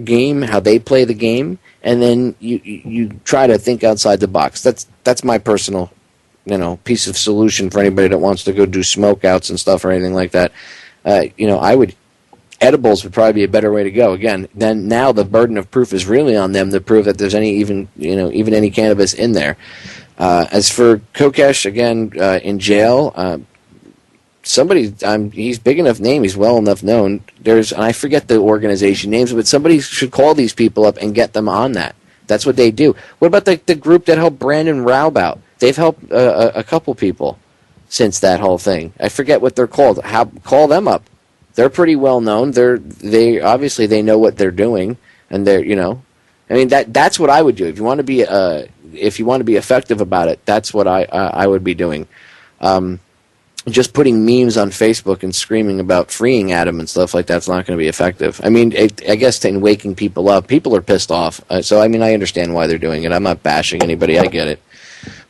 play the game, and then you try to think outside the box. That's my personal piece of solution for anybody that wants to go do smoke outs and stuff or anything like that. Edibles would probably be a better way to go. Again, then now the burden of proof is really on them to prove that there's even any cannabis in there. As for Kokesh, again, in jail, he's big enough name, he's well enough known. And I forget the organization names, but somebody should call these people up and get them on that. That's what they do. What about the group that helped Brandon Raub out? They've helped a couple people since that whole thing. I forget what they're called. Call them up. They're pretty well known. They obviously they know what they're doing, and that's what I would do if you want to be effective about it. That's what I would be doing. Just putting memes on Facebook and screaming about freeing Adam and stuff like that's not going to be effective. I mean, I guess in waking people up, people are pissed off. So I understand why they're doing it. I'm not bashing anybody. I get it.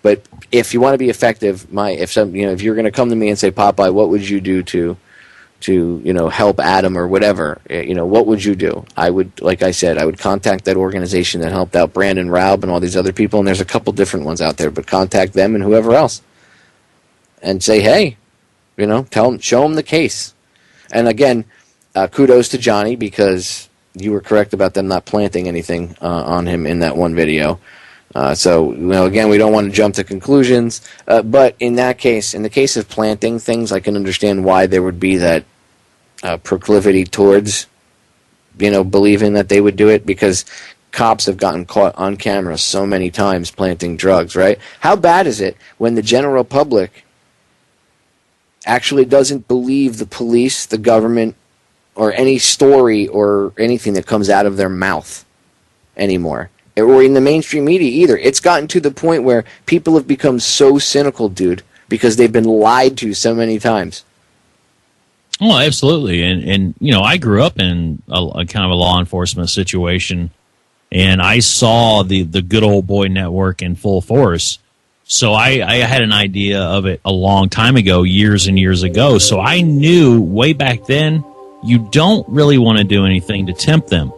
But if you want to be effective, if you're going to come to me and say, Popeye, what would you do to help Adam or whatever, what would you do? I would, like I said, I would contact that organization that helped out Brandon Raub and all these other people, and there's a couple different ones out there, but contact them and whoever else and say, hey, show them the case. And again, kudos to Johhny because you were correct about them not planting anything on him in that one video. So, again, we don't want to jump to conclusions, but in that case, in the case of planting things, I can understand why there would be that proclivity towards, believing that they would do it, because cops have gotten caught on camera so many times planting drugs, right? How bad is it when the general public actually doesn't believe the police, the government, or any story or anything that comes out of their mouth anymore? Or in the mainstream media either. It's gotten to the point where people have become so cynical, dude, because they've been lied to so many times. Oh, absolutely. And I grew up in a kind of a law enforcement situation, and I saw the good old boy network in full force. So I had an idea of it a long time ago, years and years ago. So I knew way back then you don't really want to do anything to tempt them.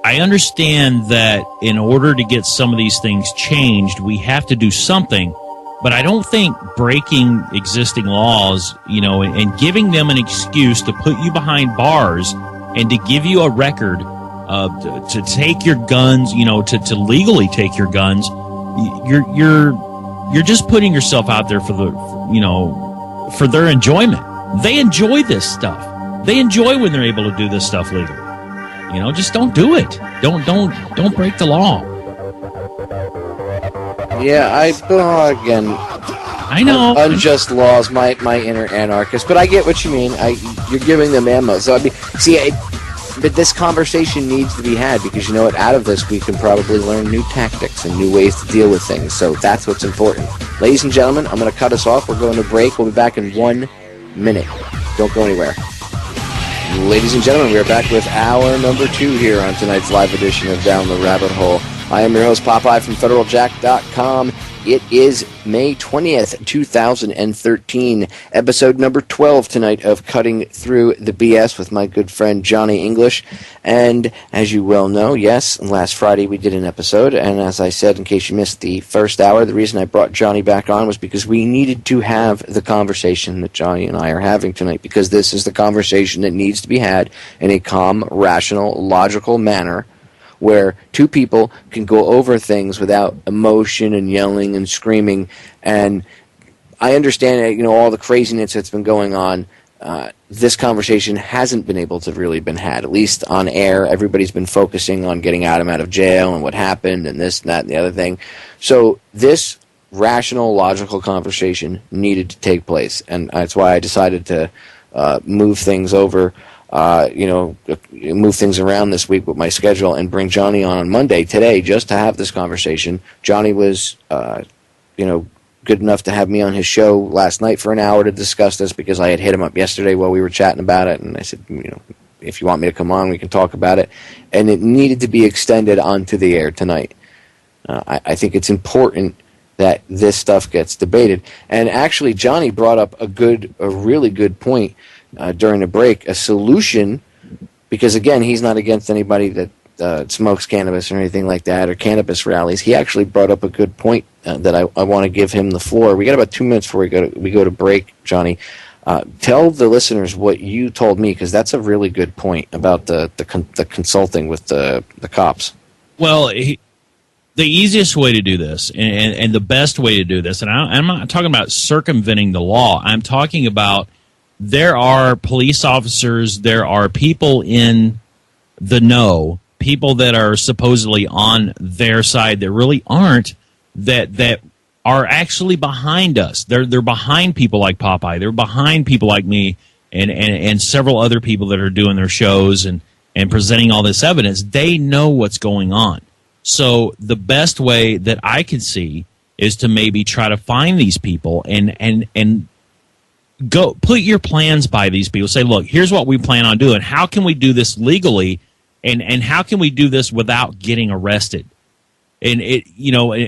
I understand that in order to get some of these things changed, we have to do something, but I don't think breaking existing laws, and giving them an excuse to put you behind bars and to give you a record to take your guns, to legally take your guns, you're just putting yourself out there for their enjoyment. They enjoy this stuff. They enjoy when they're able to do this stuff legally. Just don't do it. Don't break the law. Yeah, again, I know unjust laws. My inner anarchist, but I get what you mean. You're giving them ammo. So but this conversation needs to be had because you know what? Out of this, we can probably learn new tactics and new ways to deal with things. So that's what's important, ladies and gentlemen. I'm going to cut us off. We're going to break. We'll be back in 1 minute. Don't go anywhere. Ladies and gentlemen, we are back with hour number 2 here on tonight's live edition of Down the Rabbit Hole. I am your host, Popeye from FederalJack.com. It is May 20th, 2013, episode number 12 tonight of Cutting Through the BS with my good friend Johhny English. And as you well know, yes, last Friday we did an episode, and as I said, in case you missed the first hour, the reason I brought Johhny back on was because we needed to have the conversation that Johhny and I are having tonight, because this is the conversation that needs to be had in a calm, rational, logical manner, where two people can go over things without emotion and yelling and screaming. And I understand, all the craziness that's been going on. This conversation hasn't been able to really been had, at least on air. Everybody's been focusing on getting Adam out of jail and what happened and this and that and the other thing. So this rational, logical conversation needed to take place. And that's why I decided to move things over. Move things around this week with my schedule and bring Johhny on Monday today just to have this conversation. Johhny was, good enough to have me on his show last night for an hour to discuss this because I had hit him up yesterday while we were chatting about it, and I said, if you want me to come on, we can talk about it. And it needed to be extended onto the air tonight. I think it's important that this stuff gets debated. And actually, Johhny brought up a really good point during the break, a solution, because again, he's not against anybody that smokes cannabis or anything like that, or cannabis rallies. He actually brought up a good point that I want to give him the floor. We got about 2 minutes before we go to break, Johhny. Tell the listeners what you told me, because that's a really good point about the consulting with the cops. Well, the easiest way to do this, and the best way to do this, and I'm not talking about circumventing the law. I'm talking about there are police officers, there are people in the know, people that are supposedly on their side that really aren't, that are actually behind us. They're behind people like Popeye. They're behind people like me and several other people that are doing their shows and presenting all this evidence. They know what's going on. So the best way that I can see is to maybe try to find these people and go put your plans by these people. Say, look, here's what we plan on doing. How can we do this legally, and how can we do this without getting arrested? And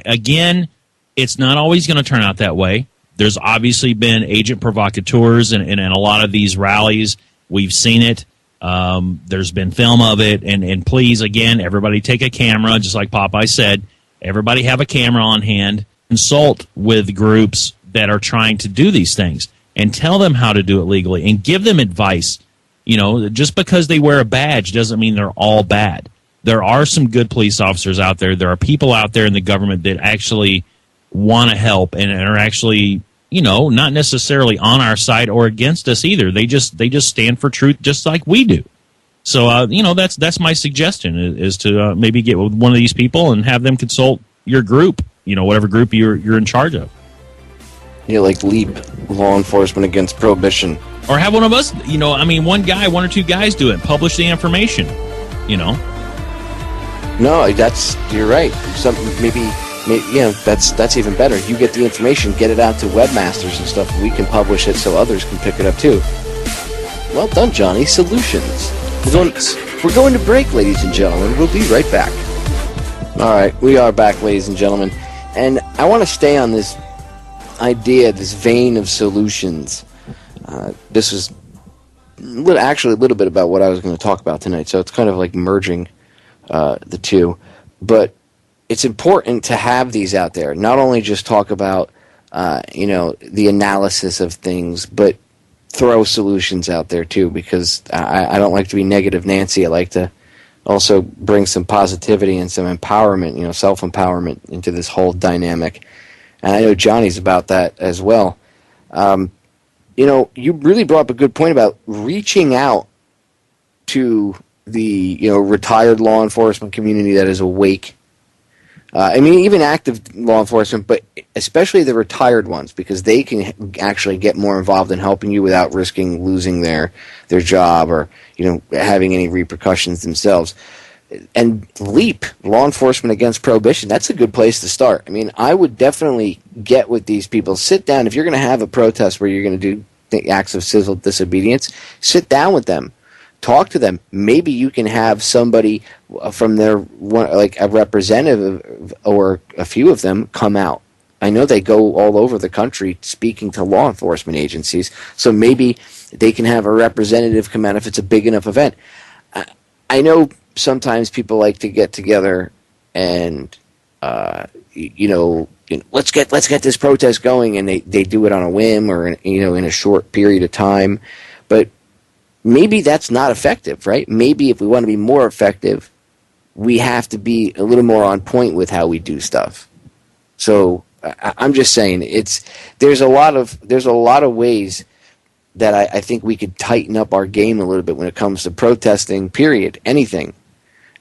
again, it's not always going to turn out that way. There's obviously been agent provocateurs in a lot of these rallies. We've seen it. There's been film of it. And please, again, everybody take a camera, just like Popeye said. Everybody have a camera on hand. Consult with groups that are trying to do these things and tell them how to do it legally and give them advice. Just because they wear a badge doesn't mean they're all bad. There are some good police officers out there. There are people out there in the government that actually want to help and are actually, not necessarily on our side or against us either. They just stand for truth just like we do. So, that's my suggestion is to maybe get with one of these people and have them consult your group, whatever group you're in charge of. Yeah, like LEAP, Law Enforcement Against Prohibition. Or have one of us, one or two guys do it, publish the information, No, you're right. Maybe that's even better. You get the information, get it out to webmasters and stuff. We can publish it so others can pick it up too. Well done, Johhny. Solutions. We're going to break, ladies and gentlemen. We'll be right back. All right, we are back, ladies and gentlemen. And I want to stay on this idea, this vein of solutions. This was actually a little bit about what I was going to talk about tonight, so it's kind of like merging the two. But it's important to have these out there, not only just talk about the analysis of things, but throw solutions out there too, because I don't like to be negative Nancy. I like to also bring some positivity and some empowerment, self-empowerment into this whole dynamic. And I know Johhny's about that as well. You really brought up a good point about reaching out to the, retired law enforcement community that is awake. Even active law enforcement, but especially the retired ones, because they can actually get more involved in helping you without risking losing their job or, having any repercussions themselves. And LEAP, Law Enforcement Against Prohibition, that's a good place to start. I would definitely get with these people. Sit down. If you're going to have a protest where you're going to do the acts of civil disobedience, sit down with them. Talk to them. Maybe you can have somebody from like a representative or a few of them come out. I know they go all over the country speaking to law enforcement agencies, so maybe they can have a representative come out if it's a big enough event. I know sometimes people like to get together and let's get this protest going, and they do it on a whim or in a short period of time, but maybe that's not effective, right? Maybe if we want to be more effective, we have to be a little more on point with how we do stuff. So I'm just saying there's a lot of ways that I think we could tighten up our game a little bit when it comes to protesting, period, anything.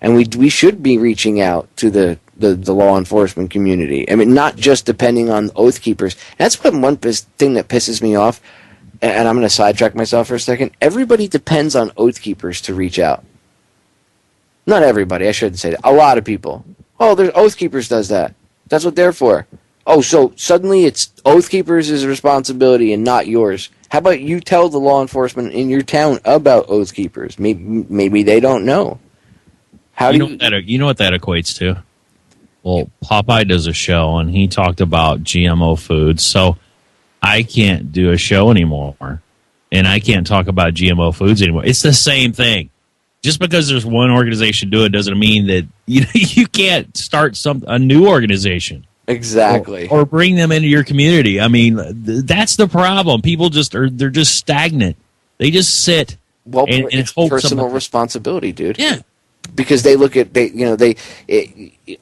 And we should be reaching out to the law enforcement community. Not just depending on Oath Keepers. That's one thing that pisses me off, and I'm going to sidetrack myself for a second. Everybody depends on Oath Keepers to reach out. Not everybody, I shouldn't say that. A lot of people. Oh, there's Oath Keepers does that. That's what they're for. Oh, so suddenly it's Oath Keepers' responsibility and not yours. How about you tell the law enforcement in your town about Oath Keepers? Maybe they don't know. You know what that equates to? Well, Popeye does a show, and he talked about GMO foods, so I can't do a show anymore, and I can't talk about GMO foods anymore. It's the same thing. Just because there's one organization do it doesn't mean that you can't start a new organization. Exactly. Or bring them into your community. That's the problem. People they're just stagnant. They just sit and it's hope personal responsibility, dude. Yeah. Because they look at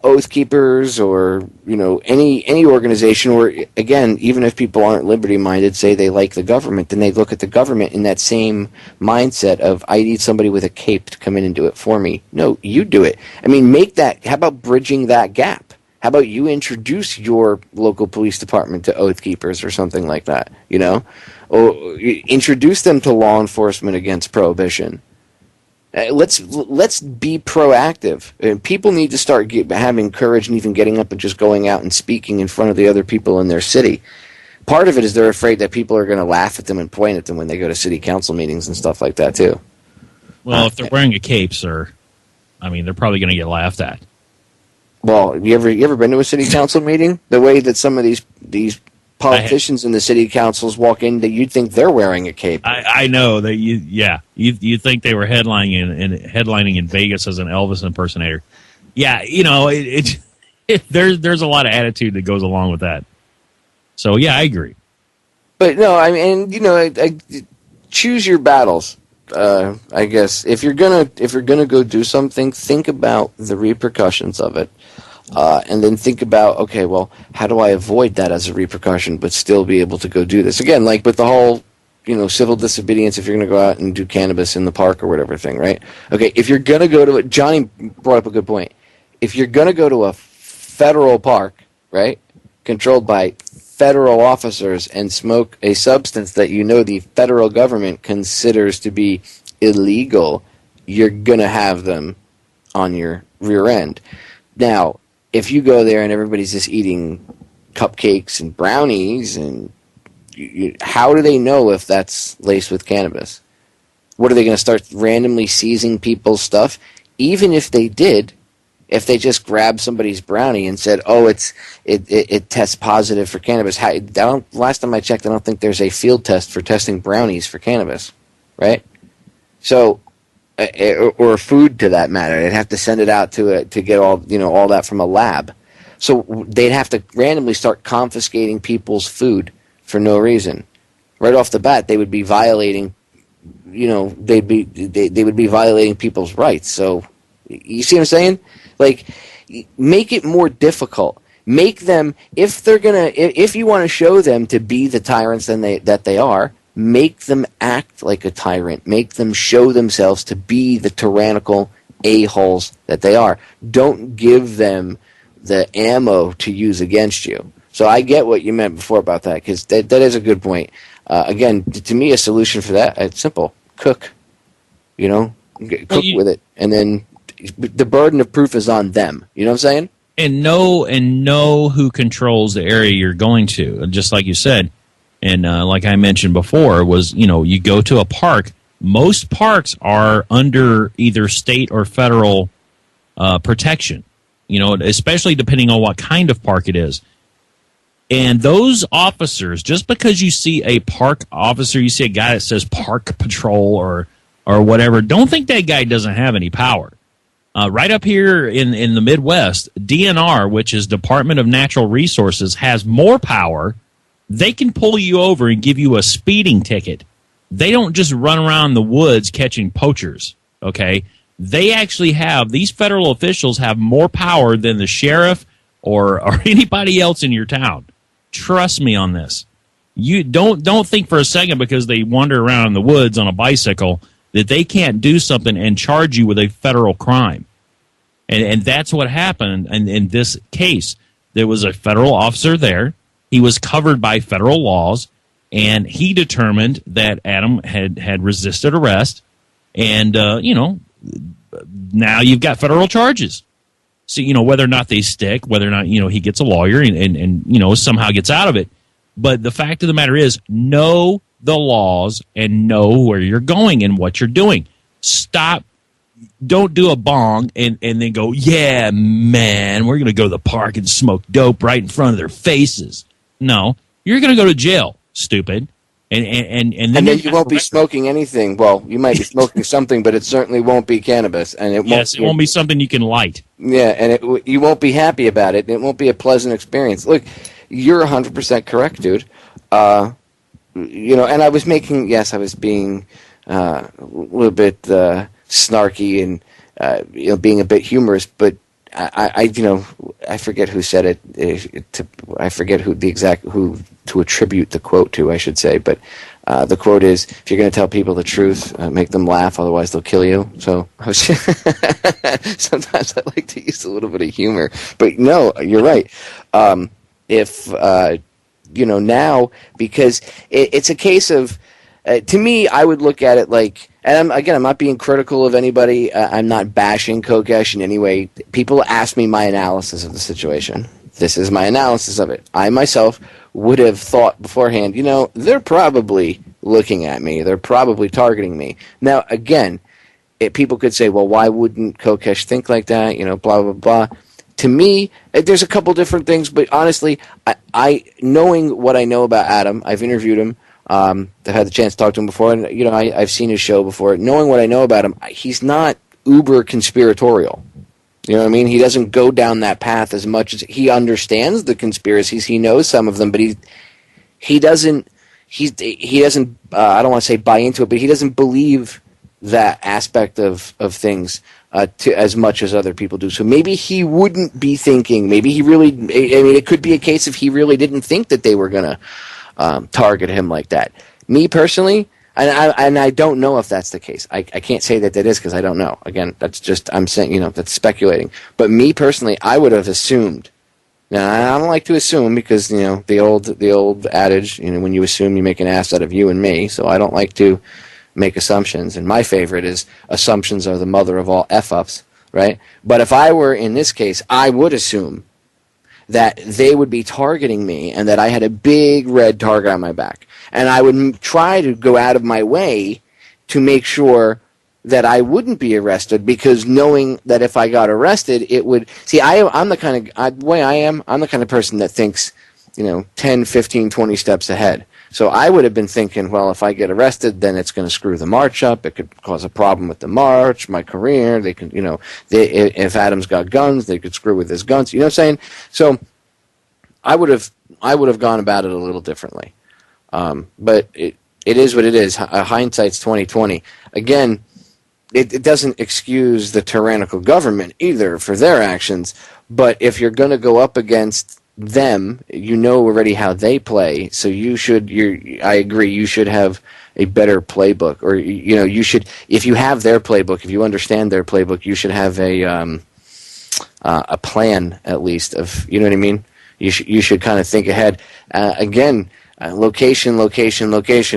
Oath Keepers or any organization, or again, even if people aren't liberty minded, say they like the government, then they look at the government in that same mindset of I need somebody with a cape to come in and do it for me. No, you do it. Make that. How about bridging that gap? How about you introduce your local police department to Oath Keepers or something like that? Or introduce them to Law Enforcement Against Prohibition. Let's be proactive. People need to start having courage and even getting up and just going out and speaking in front of the other people in their city. Part of it is they're afraid that people are going to laugh at them and point at them when they go to city council meetings and stuff like that too. Well, if they're wearing a cape, sir, they're probably going to get laughed at. Well, you ever been to a city council meeting? The way that some of these politicians in the city councils walk in, that you'd think they're wearing a cape. I know that you think they were headlining in Vegas as an Elvis impersonator. Yeah, there's a lot of attitude that goes along with that. So yeah, I agree. But no, choose your battles. I guess if you're gonna go do something, think about the repercussions of it. And then think about, okay, well, how do I avoid that as a repercussion but still be able to go do this? Again, like with the whole, civil disobedience, if you're going to go out and do cannabis in the park or whatever thing, right? Okay, if you're going to go to it, Johhny brought up a good point. If you're going to go to a federal park, right, controlled by federal officers and smoke a substance that the federal government considers to be illegal, you're going to have them on your rear end. Now, if you go there and everybody's just eating cupcakes and brownies, and how do they know if that's laced with cannabis? What are they going to start randomly seizing people's stuff? Even if they did, if they just grabbed somebody's brownie and said, "Oh, it tests positive for cannabis," last time I checked, I don't think there's a field test for testing brownies for cannabis, right? So. Or food, to that matter, they'd have to send it out to get all that from a lab. So they'd have to randomly start confiscating people's food for no reason. Right off the bat, they would be violating, they would be violating people's rights. So You see what I'm saying? Like, make it more difficult. Make them, if you want to show them to be the tyrants that they are, make them act like a tyrant. Make them show themselves to be the tyrannical a-holes that they are. Don't give them the ammo to use against you. So I get what you meant before about that, because that is a good point. Again, to me, a solution for that, it's simple. Cook. Cook with it. And then the burden of proof is on them. You know what I'm saying? And know who controls the area you're going to, just like you said. And like I mentioned before, was, you go to a park. Most parks are under either state or federal protection, especially depending on what kind of park it is. And those officers, just because you see a park officer, you see a guy that says park patrol or whatever, don't think that guy doesn't have any power. Right up here in the Midwest, DNR, which is Department of Natural Resources, has more power. They can pull you over and give you a speeding ticket. They don't just run around the woods catching poachers, okay? They actually these federal officials have more power than the sheriff or anybody else in your town. Trust me on this. You don't think for a second because they wander around in the woods on a bicycle that they can't do something and charge you with a federal crime. And that's what happened in this case. There was a federal officer there. He was covered by federal laws, and he determined that Adam had resisted arrest, and, now you've got federal charges. So, whether or not they stick, whether or not, he gets a lawyer and somehow gets out of it. But the fact of the matter is, know the laws and know where you're going and what you're doing. Stop. Don't do a bong and then go, yeah, man, we're going to go to the park and smoke dope right in front of their faces. No, you're going to go to jail, stupid. And then you won't be smoking anything. Well, you might be smoking something, but it certainly won't be cannabis. And it won't be something you can light. Yeah, and you won't be happy about it. It won't be a pleasant experience. Look, you're 100% correct, dude. And I was being a little bit snarky and being a bit humorous, but I forget who said it. I forget who to attribute the quote to, I should say. But the quote is, if you're going to tell people the truth, make them laugh, otherwise they'll kill you. So sometimes I like to use a little bit of humor. But no, you're right. Now, because it's a case of, to me, I would look at it like, and I'm not being critical of anybody. I'm not bashing Kokesh in any way. People ask me my analysis of the situation. This is my analysis of it. I myself would have thought beforehand, they're probably looking at me. They're probably targeting me. Now, again, people could say, well, why wouldn't Kokesh think like that? Blah, blah, blah. To me, there's a couple different things, but honestly, I knowing what I know about Adam, I've interviewed him. I've had the chance to talk to him before, and I've seen his show before. Knowing what I know about him, he's not uber conspiratorial. You know what I mean? He doesn't go down that path as much as he understands the conspiracies. He knows some of them, but he doesn't. He doesn't. I don't want to say buy into it, but he doesn't believe that aspect of things to as much as other people do. So maybe he wouldn't be thinking. Maybe he really. I mean, it could be a case if he really didn't think that they were gonna target him like that. Me personally, and I don't know if that's the case. I can't say that is because I don't know. Again, that's just, I'm saying, that's speculating. But me personally, I would have assumed. Now, I don't like to assume because, the old adage, when you assume you make an ass out of you and me. So I don't like to make assumptions. And my favorite is assumptions are the mother of all F-ups, right? But if I were in this case, I would assume that they would be targeting me and that I had a big red target on my back. And I would try to go out of my way to make sure that I wouldn't be arrested, because knowing that if I got arrested, it would... See, I'm the kind of... the way I am, I'm the kind of person that thinks, 10, 15, 20 steps ahead. So I would have been thinking, well, if I get arrested, then it's going to screw the march up. It could cause a problem with the march, my career. They could, if Adam's got guns, they could screw with his guns. You know what I'm saying? So I would have gone about it a little differently. But it is what it is. Hindsight's 20/20. Again, it doesn't excuse the tyrannical government either for their actions. But if you're going to go up against them, you know already how they play. So I agree, you should have a better playbook, or you should, if you have their playbook, if you understand their playbook, you should have a plan at least of, you know what I mean. You should kind of think ahead. Location.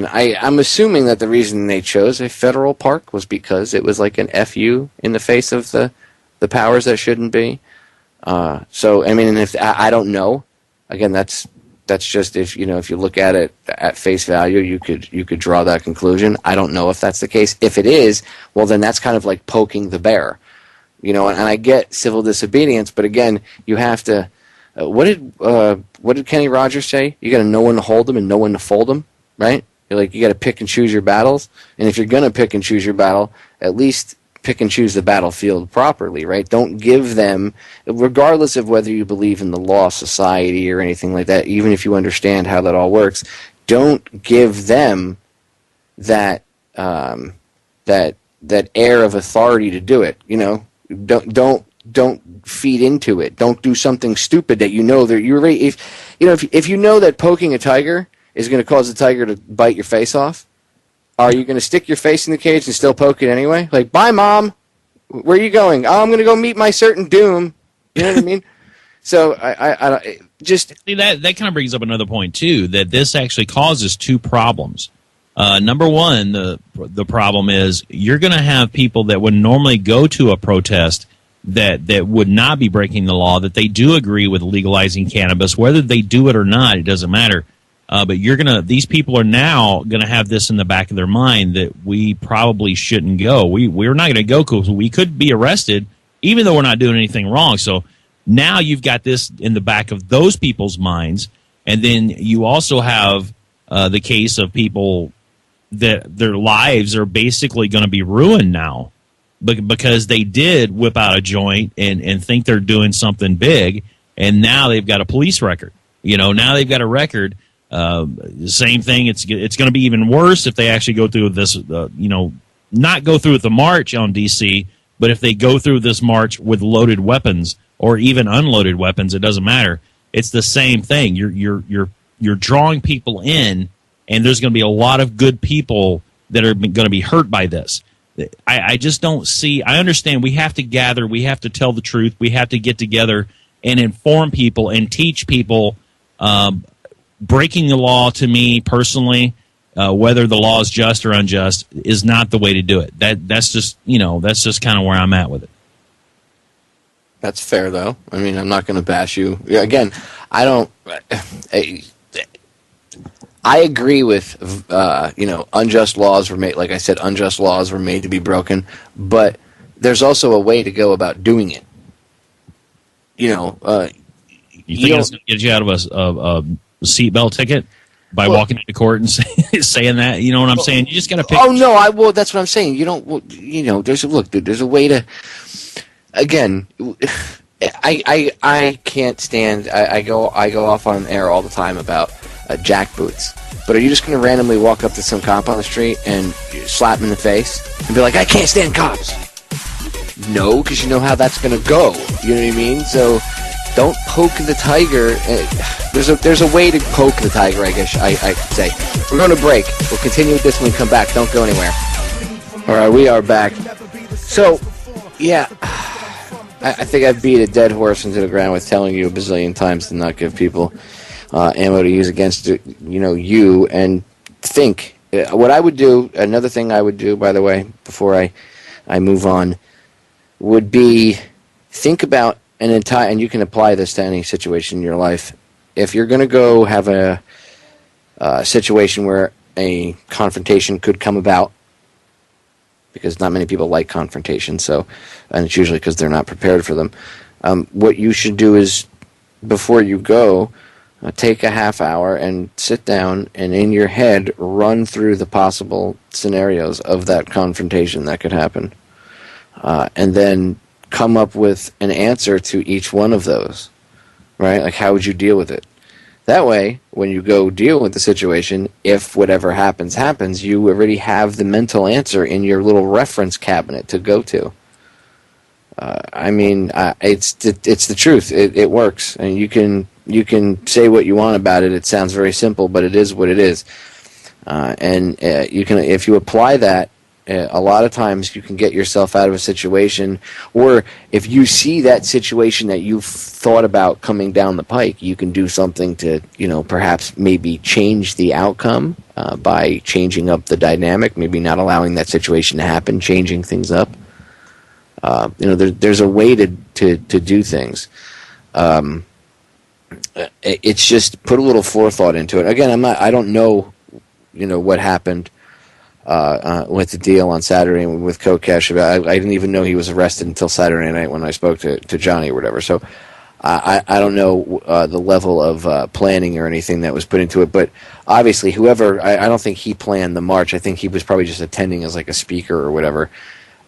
I'm assuming that the reason they chose a federal park was because it was like an FU in the face of the powers that shouldn't be. So I mean, if I don't know, again, that's just if you look at it at face value, you could draw that conclusion. I don't know if that's the case. If it is, well, then that's kind of like poking the bear, and I get civil disobedience, but again, you have to. What did Kenny Rogers say? You got to know when to hold them and know when to fold them, right? You got to pick and choose your battles. And if you're going to pick and choose your battle, at least pick and choose the battlefield properly, right? Don't give them, regardless of whether you believe in the law society or anything like that, even if you understand how that all works, don't give them that that air of authority to do it. Don't feed into it. Don't do something stupid that that you're ready. If you know that poking a tiger is going to cause the tiger to bite your face off, are you going to stick your face in the cage and still poke it anyway? Like, bye, Mom. Where are you going? Oh, I'm going to go meet my certain doom. You know what I mean? So I just see that kind of brings up another point too. That this actually causes two problems. Number one, the problem is you're going to have people that would normally go to a protest that would not be breaking the law, that they do agree with legalizing cannabis, whether they do it or not, it doesn't matter. But these people are now gonna have this in the back of their mind that we probably shouldn't go. We're not gonna go because we could be arrested, even though we're not doing anything wrong. So now you've got this in the back of those people's minds, and then you also have the case of people that their lives are basically going to be ruined now. Because they did whip out a joint and think they're doing something big, and now they've got a police record. Now they've got a record. Same thing. It's going to be even worse if they actually go through this. Not go through with the march on DC, but if they go through this march with loaded weapons or even unloaded weapons, it doesn't matter. It's the same thing. You're drawing people in, and there's going to be a lot of good people that are going to be hurt by this. I just don't see. I understand we have to gather, we have to tell the truth, we have to get together and inform people and teach people. Breaking the law, to me personally, whether the law is just or unjust, is not the way to do it. That's just kind of where I'm at with it. That's fair, though. I mean, I'm not going to bash you. Again, I don't. I agree with, unjust laws were made, like I said, unjust laws were made to be broken, but there's also a way to go about doing it. You think it's going to get you out of a seatbelt ticket by walking into court and saying that? You know what I'm saying? You just got to pick. Oh, no, that's what I'm saying. There's a way to, again, I can't stand, I go off on air all the time about jackboots. But are you just going to randomly walk up to some cop on the street and slap him in the face and be like, I can't stand cops? No, because you know how that's going to go. You know what I mean? So don't poke the tiger. There's a way to poke the tiger, I guess I could say. We're going to break. We'll continue with this when we come back. Don't go anywhere. All right, we are back. So, yeah, I think I've beat a dead horse into the ground with telling you a bazillion times to not give people ammo to use against you, and think what I would do. Another thing I would do, by the way, before I move on, would be think about an entire, and you can apply this to any situation in your life. If you're going to go have a situation where a confrontation could come about, because not many people like confrontation, and it's usually because they're not prepared for them. What you should do is, before you go, take a half hour and sit down and in your head run through the possible scenarios of that confrontation that could happen. And then come up with an answer to each one of those, right? Like, how would you deal with it? That way, when you go deal with the situation, if whatever happens, you already have the mental answer in your little reference cabinet to go to. It's the truth. It works, and you can say what you want about it. It sounds very simple, but it is what it is. You can, if you apply that, a lot of times you can get yourself out of a situation, or if you see that situation that you've thought about coming down the pike, you can do something to, perhaps maybe change the outcome by changing up the dynamic, maybe not allowing that situation to happen, changing things up. There's a way to do things. It's just put a little forethought into it. Again, I don't know, what happened with the deal on Saturday with Kokesh. I didn't even know he was arrested until Saturday night when I spoke to Johhny or whatever. So I don't know the level of planning or anything that was put into it. But obviously, whoever, I don't think he planned the march. I think he was probably just attending as like a speaker or whatever.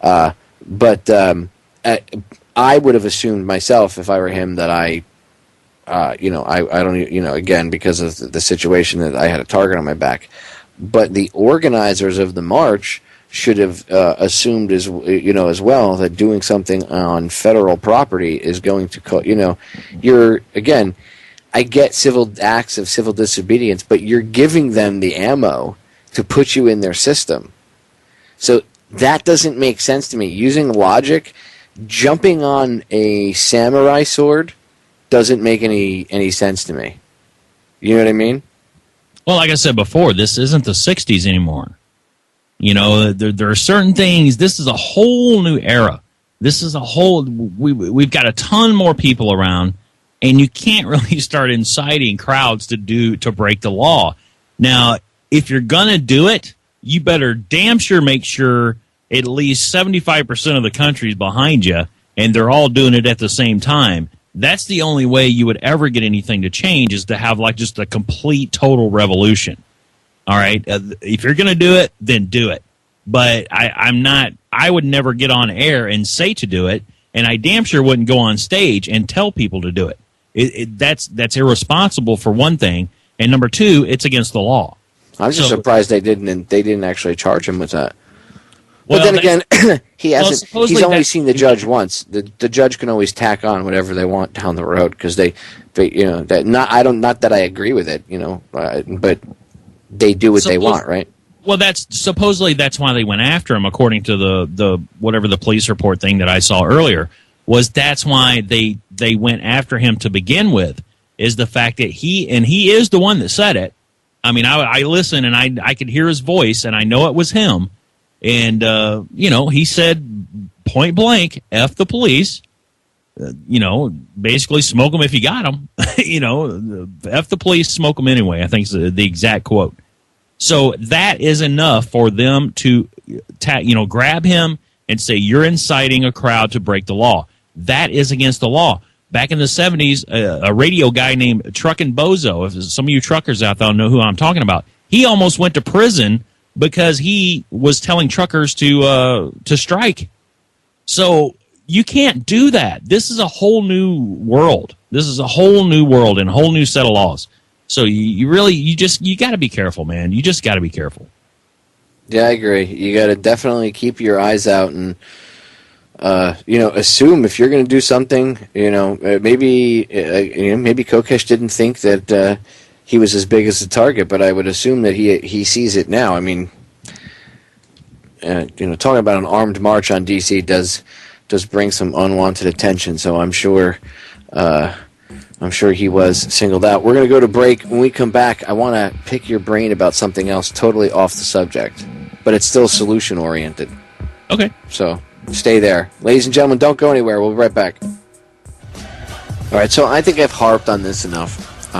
But I would have assumed myself, if I were him, that I don't, again, because of the situation that I had a target on my back. But the organizers of the march should have assumed as well that doing something on federal property is going to I get civil acts of civil disobedience, but you're giving them the ammo to put you in their system. So that doesn't make sense to me. Using logic, jumping on a samurai sword doesn't make any sense to me. You know what I mean? Well, like I said before, this isn't the 60s anymore. There are certain things. This is a whole new era. This is we've got a ton more people around, and you can't really start inciting crowds to break the law. Now, if you're going to do it, you better damn sure make sure at least 75% of the country is behind you, and they're all doing it at the same time. That's the only way you would ever get anything to change, is to have like just a complete, total revolution. All right? If you're going to do it, then do it. But I would never get on air and say to do it, and I damn sure wouldn't go on stage and tell people to do it. That's irresponsible, for one thing, and number two, it's against the law. I'm just surprised they didn't actually charge him with that. But then again, he hasn't. He's only seen the judge once. The judge can always tack on whatever they want down the road, because not that I agree with it, but they do what they want, right? Well, that's why they went after him, according to the whatever the police report thing that I saw earlier. That's why they went after him to begin with, is the fact that he is the one that said it. I mean, I listened and I could hear his voice, and I know it was him. And, he said point blank, F the police, basically smoke them if you got them, F the police, smoke them anyway, I think is the exact quote. So that is enough for them to, grab him and say, you're inciting a crowd to break the law. That is against the law. Back in the 70s, a radio guy named Truckin' Bozo, if some of you truckers out there know who I'm talking about, he almost went to prison because he was telling truckers to strike. So you can't do that. This is a whole new world. This is a whole new world and a whole new set of laws. So you got to be careful, man. You just got to be careful. Yeah, I agree. You got to definitely keep your eyes out and assume if you're going to do something. Maybe Kokesh didn't think that he was as big as the target, but I would assume that he sees it now. I mean, talking about an armed march on D.C. does bring some unwanted attention. So I'm sure he was singled out. We're going to go to break. When we come back, I want to pick your brain about something else totally off the subject, but it's still solution oriented. Okay. So stay there, ladies and gentlemen. Don't go anywhere. We'll be right back. All right. So I think I've harped on this enough.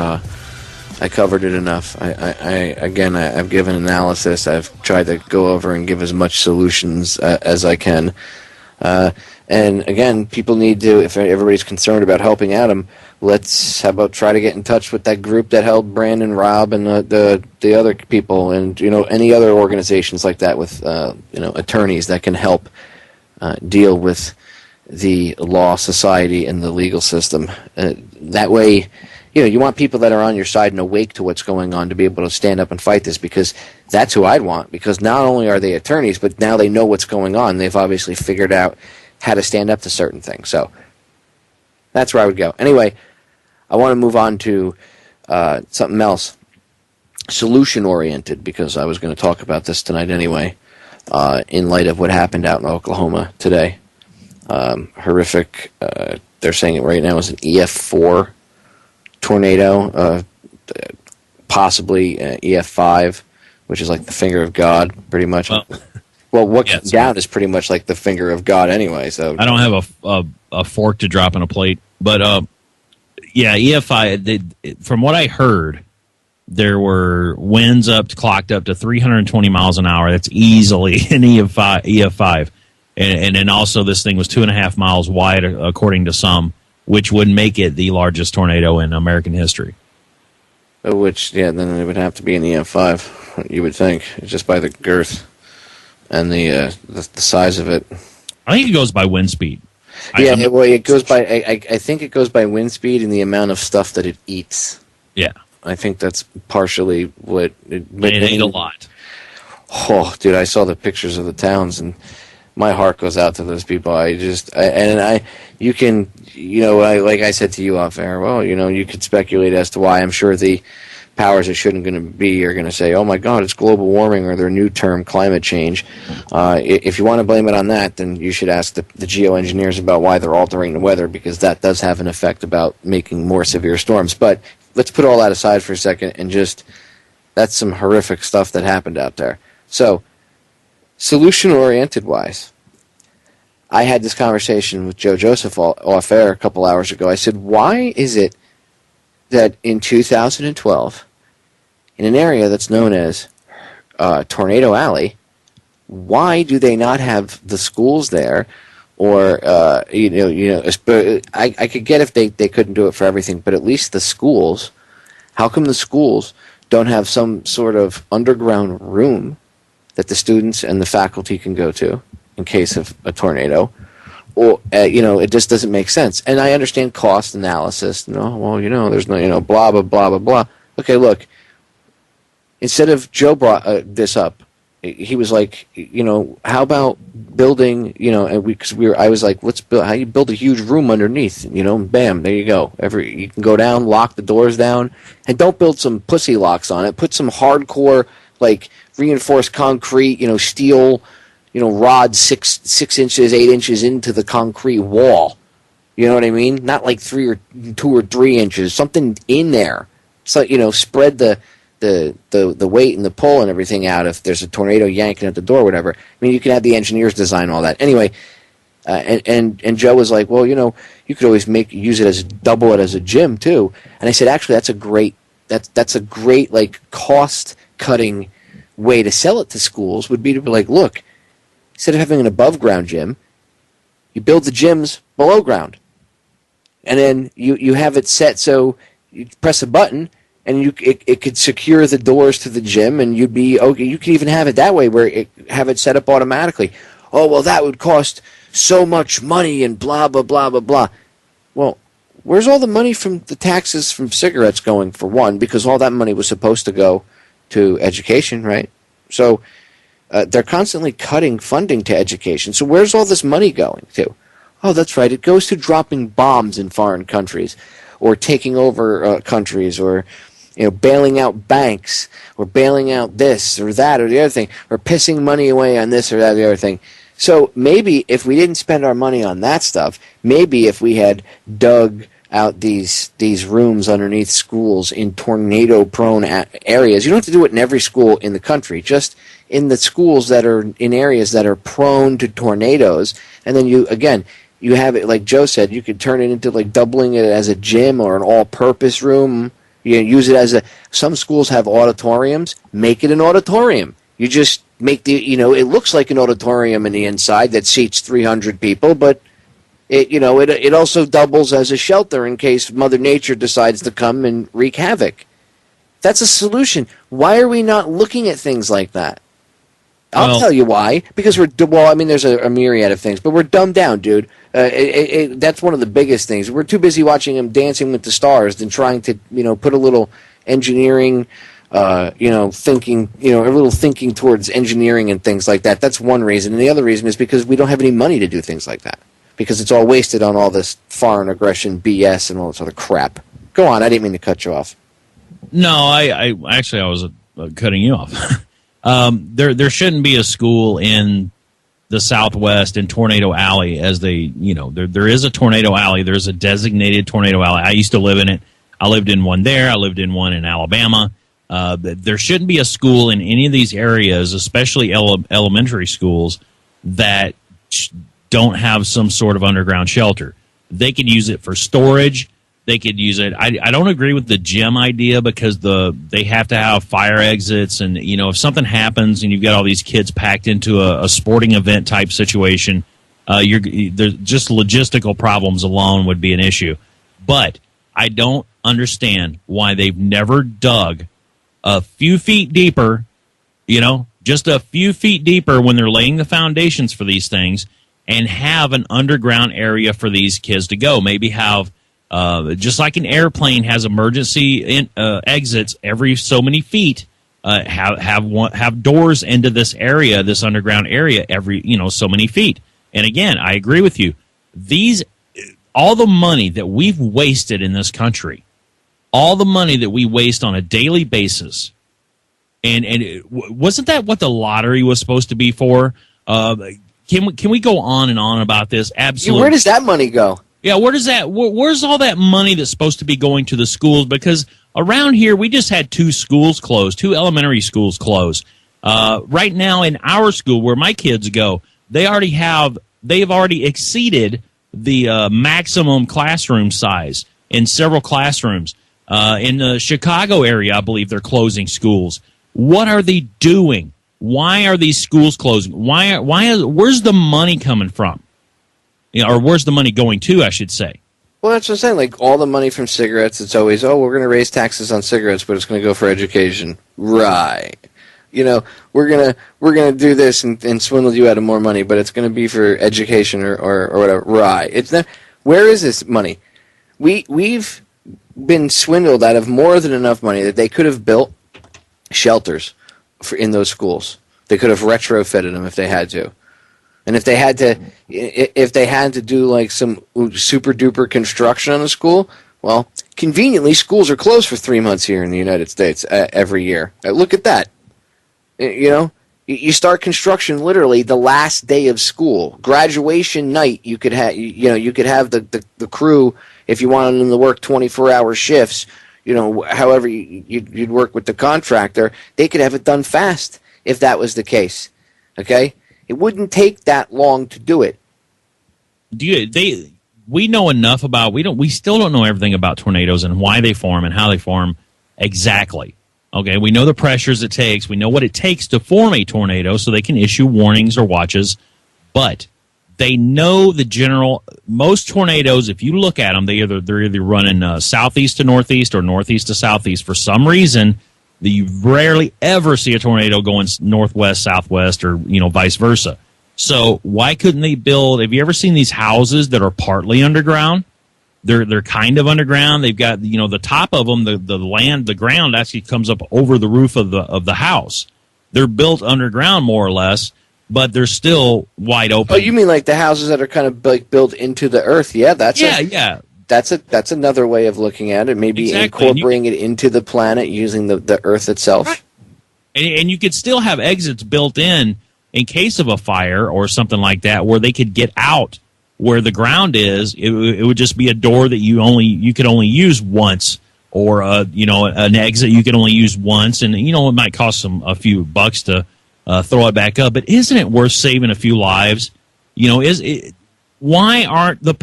I covered it enough. I've given analysis. I've tried to go over and give as much solutions as I can. And again, people need to, if everybody's concerned about helping Adam, how about try to get in touch with that group that held Brandon, Rob, and the other people, and any other organizations like that with attorneys that can help deal with the law, society, and the legal system. That way, you want people that are on your side and awake to what's going on to be able to stand up and fight this, because that's who I'd want, because not only are they attorneys, but now they know what's going on. They've obviously figured out how to stand up to certain things. So that's where I would go. Anyway, I want to move on to something else, solution-oriented, because I was going to talk about this tonight anyway, in light of what happened out in Oklahoma today. Horrific. They're saying it right now is an EF4 tornado, possibly EF5, which is like the finger of God, pretty much. Well, what comes down is pretty much like the finger of God anyway. So I don't have a fork to drop in a plate, but EF5. From what I heard, there were winds clocked up to 320 miles an hour. That's easily an EF5. And then also this thing was 2.5 miles wide, according to some, which would make it the largest tornado in American history. Which, then it would have to be an EF5, you would think, just by the girth and the size of it. I think it goes by wind speed. It goes by. I think it goes by wind speed and the amount of stuff that it eats. Yeah, I think that's partially what it ate a lot. Oh, dude, I saw the pictures of the towns, and my heart goes out to those people. Like I said to you off air, well, you could speculate as to why. I'm sure the powers that shouldn't going to be are going to say, oh my God, it's global warming, or their new term, climate change. If you want to blame it on that, then you should ask the geoengineers about why they're altering the weather, because that does have an effect about making more severe storms. But let's put all that aside for a second and that's some horrific stuff that happened out there. So, solution-oriented wise, I had this conversation with Joe Joseph off air a couple hours ago. I said, why is it that in 2012, in an area that's known as Tornado Alley, why do they not have the schools there? Or I could get if they couldn't do it for everything, but at least the schools. How come the schools don't have some sort of underground room that the students and the faculty can go to in case of a tornado? Or it just doesn't make sense. And I understand cost analysis. There's no, blah, blah, blah, blah, blah. Okay, look. Instead of Joe brought this up, he was like, how about building, I was like, let's build, how you build a huge room underneath, bam, there you go. You can go down, lock the doors down, and don't build some pussy locks on it. Put some hardcore, like, reinforced concrete, steel, rods 6 inches, 8 inches into the concrete wall. You know what I mean? Not like 2 or 3 inches, something in there. So, spread the weight and the pull and everything out if there's a tornado yanking at the door or whatever. I mean, you can have the engineers design all that. Anyway, and Joe was like, well, you could always double it as a gym too. And I said, actually, that's a great like cost cutting way to sell it to schools would be to be like, look, instead of having an above ground gym, you build the gyms below ground. And then you have it set so you press a button and it could secure the doors to the gym, and you'd be okay. You could even have it that way where have it set up automatically. Oh, well, that would cost so much money and blah, blah, blah, blah, blah. Well, where's all the money from the taxes from cigarettes going, for one? Because all that money was supposed to go to education, right? So they're constantly cutting funding to education. So where's all this money going to? Oh, that's right. It goes to dropping bombs in foreign countries, or taking over countries, or bailing out banks, or bailing out this or that or the other thing, or pissing money away on this or that or the other thing. So maybe if we didn't spend our money on that stuff, maybe if we had dug out these rooms underneath schools in tornado-prone areas. You don't have to do it in every school in the country, just in the schools that are in areas that are prone to tornadoes. And then you have it, like Joe said, you could turn it into like doubling it as a gym or an all-purpose room. You use it some schools have auditoriums. Make it an auditorium. You just make it looks like an auditorium in the inside that seats 300 people, but it also doubles as a shelter in case Mother Nature decides to come and wreak havoc. That's a solution. Why are we not looking at things like that? I'll tell you why. Because there's a myriad of things, but we're dumbed down, dude. That's one of the biggest things. We're too busy watching him Dancing with the Stars than trying to, put a little engineering, thinking, a little thinking towards engineering and things like that. That's one reason. And the other reason is because we don't have any money to do things like that. Because it's all wasted on all this foreign aggression BS and all this other crap. Go on. I didn't mean to cut you off. No, I was cutting you off. There shouldn't be a school in the Southwest in Tornado Alley, as there is a Tornado Alley. There's a designated Tornado Alley. I used to live in it. I lived in one there. I lived in one in Alabama. There shouldn't be a school in any of these areas, especially elementary schools, that don't have some sort of underground shelter. They could use it for storage. They could use it. I don't agree with the gym idea because they have to have fire exits, and if something happens and you've got all these kids packed into a sporting event type situation, there's just logistical problems alone would be an issue. But I don't understand why they've never dug a few feet deeper, just a few feet deeper when they're laying the foundations for these things, and have an underground area for these kids to go. Maybe have, just like an airplane has emergency exits every so many feet, have doors into this area, this underground area, every so many feet. And again, I agree with you. All the money that we've wasted in this country, all the money that we waste on a daily basis, and wasn't that what the lottery was supposed to be for? Can we go on and on about this? Absolutely. Where does that money go? Yeah, where's all that money that's supposed to be going to the schools? Because around here, we just had two elementary schools close. Right now in our school, where my kids go, they've already exceeded the maximum classroom size in several classrooms. In the Chicago area, I believe they're closing schools. What are they doing? Why are these schools closing? Where's the money coming from? Or where's the money going to, I should say? Well, that's what I'm saying. Like, all the money from cigarettes, it's always, we're going to raise taxes on cigarettes, but it's going to go for education. Right. We're gonna do this and swindle you out of more money, but it's going to be for education or whatever. Right. It's not. Where is this money? We've been swindled out of more than enough money that they could have built shelters in those schools. They could have retrofitted them if they had to. And if they had to do like some super duper construction on a school, well, conveniently schools are closed for 3 months here in the United States every year. Look at that. You start construction literally the last day of school. Graduation night, you could have the crew, if you wanted them to work 24-hour shifts, however you'd work with the contractor, they could have it done fast if that was the case. Okay? It wouldn't take that long to do it. We know enough about, we still don't know everything about tornadoes and why they form and how they form exactly. Okay, we know the pressures it takes. We know what it takes to form a tornado, so they can issue warnings or watches. But they know most tornadoes, if you look at them, they're either running southeast to northeast or northeast to southeast. For some reason, you rarely ever see a tornado going northwest, southwest, or vice versa. So why couldn't they build? Have you ever seen these houses that are partly underground? They're kind of underground. They've got the top of them, the ground actually comes up over the roof of the house. They're built underground more or less, but they're still wide open. Oh, you mean like the houses that are kind of like built into the earth? Yeah, that's another way of looking at it. Maybe exactly. Incorporating it into the planet using the earth itself. Right. And you could still have exits built in case of a fire or something like that, where they could get out. Where the ground is, it would just be a door that you could only use once, or an exit you could only use once, and it might cost a few bucks to throw it back up. But isn't it worth saving a few lives? Why aren't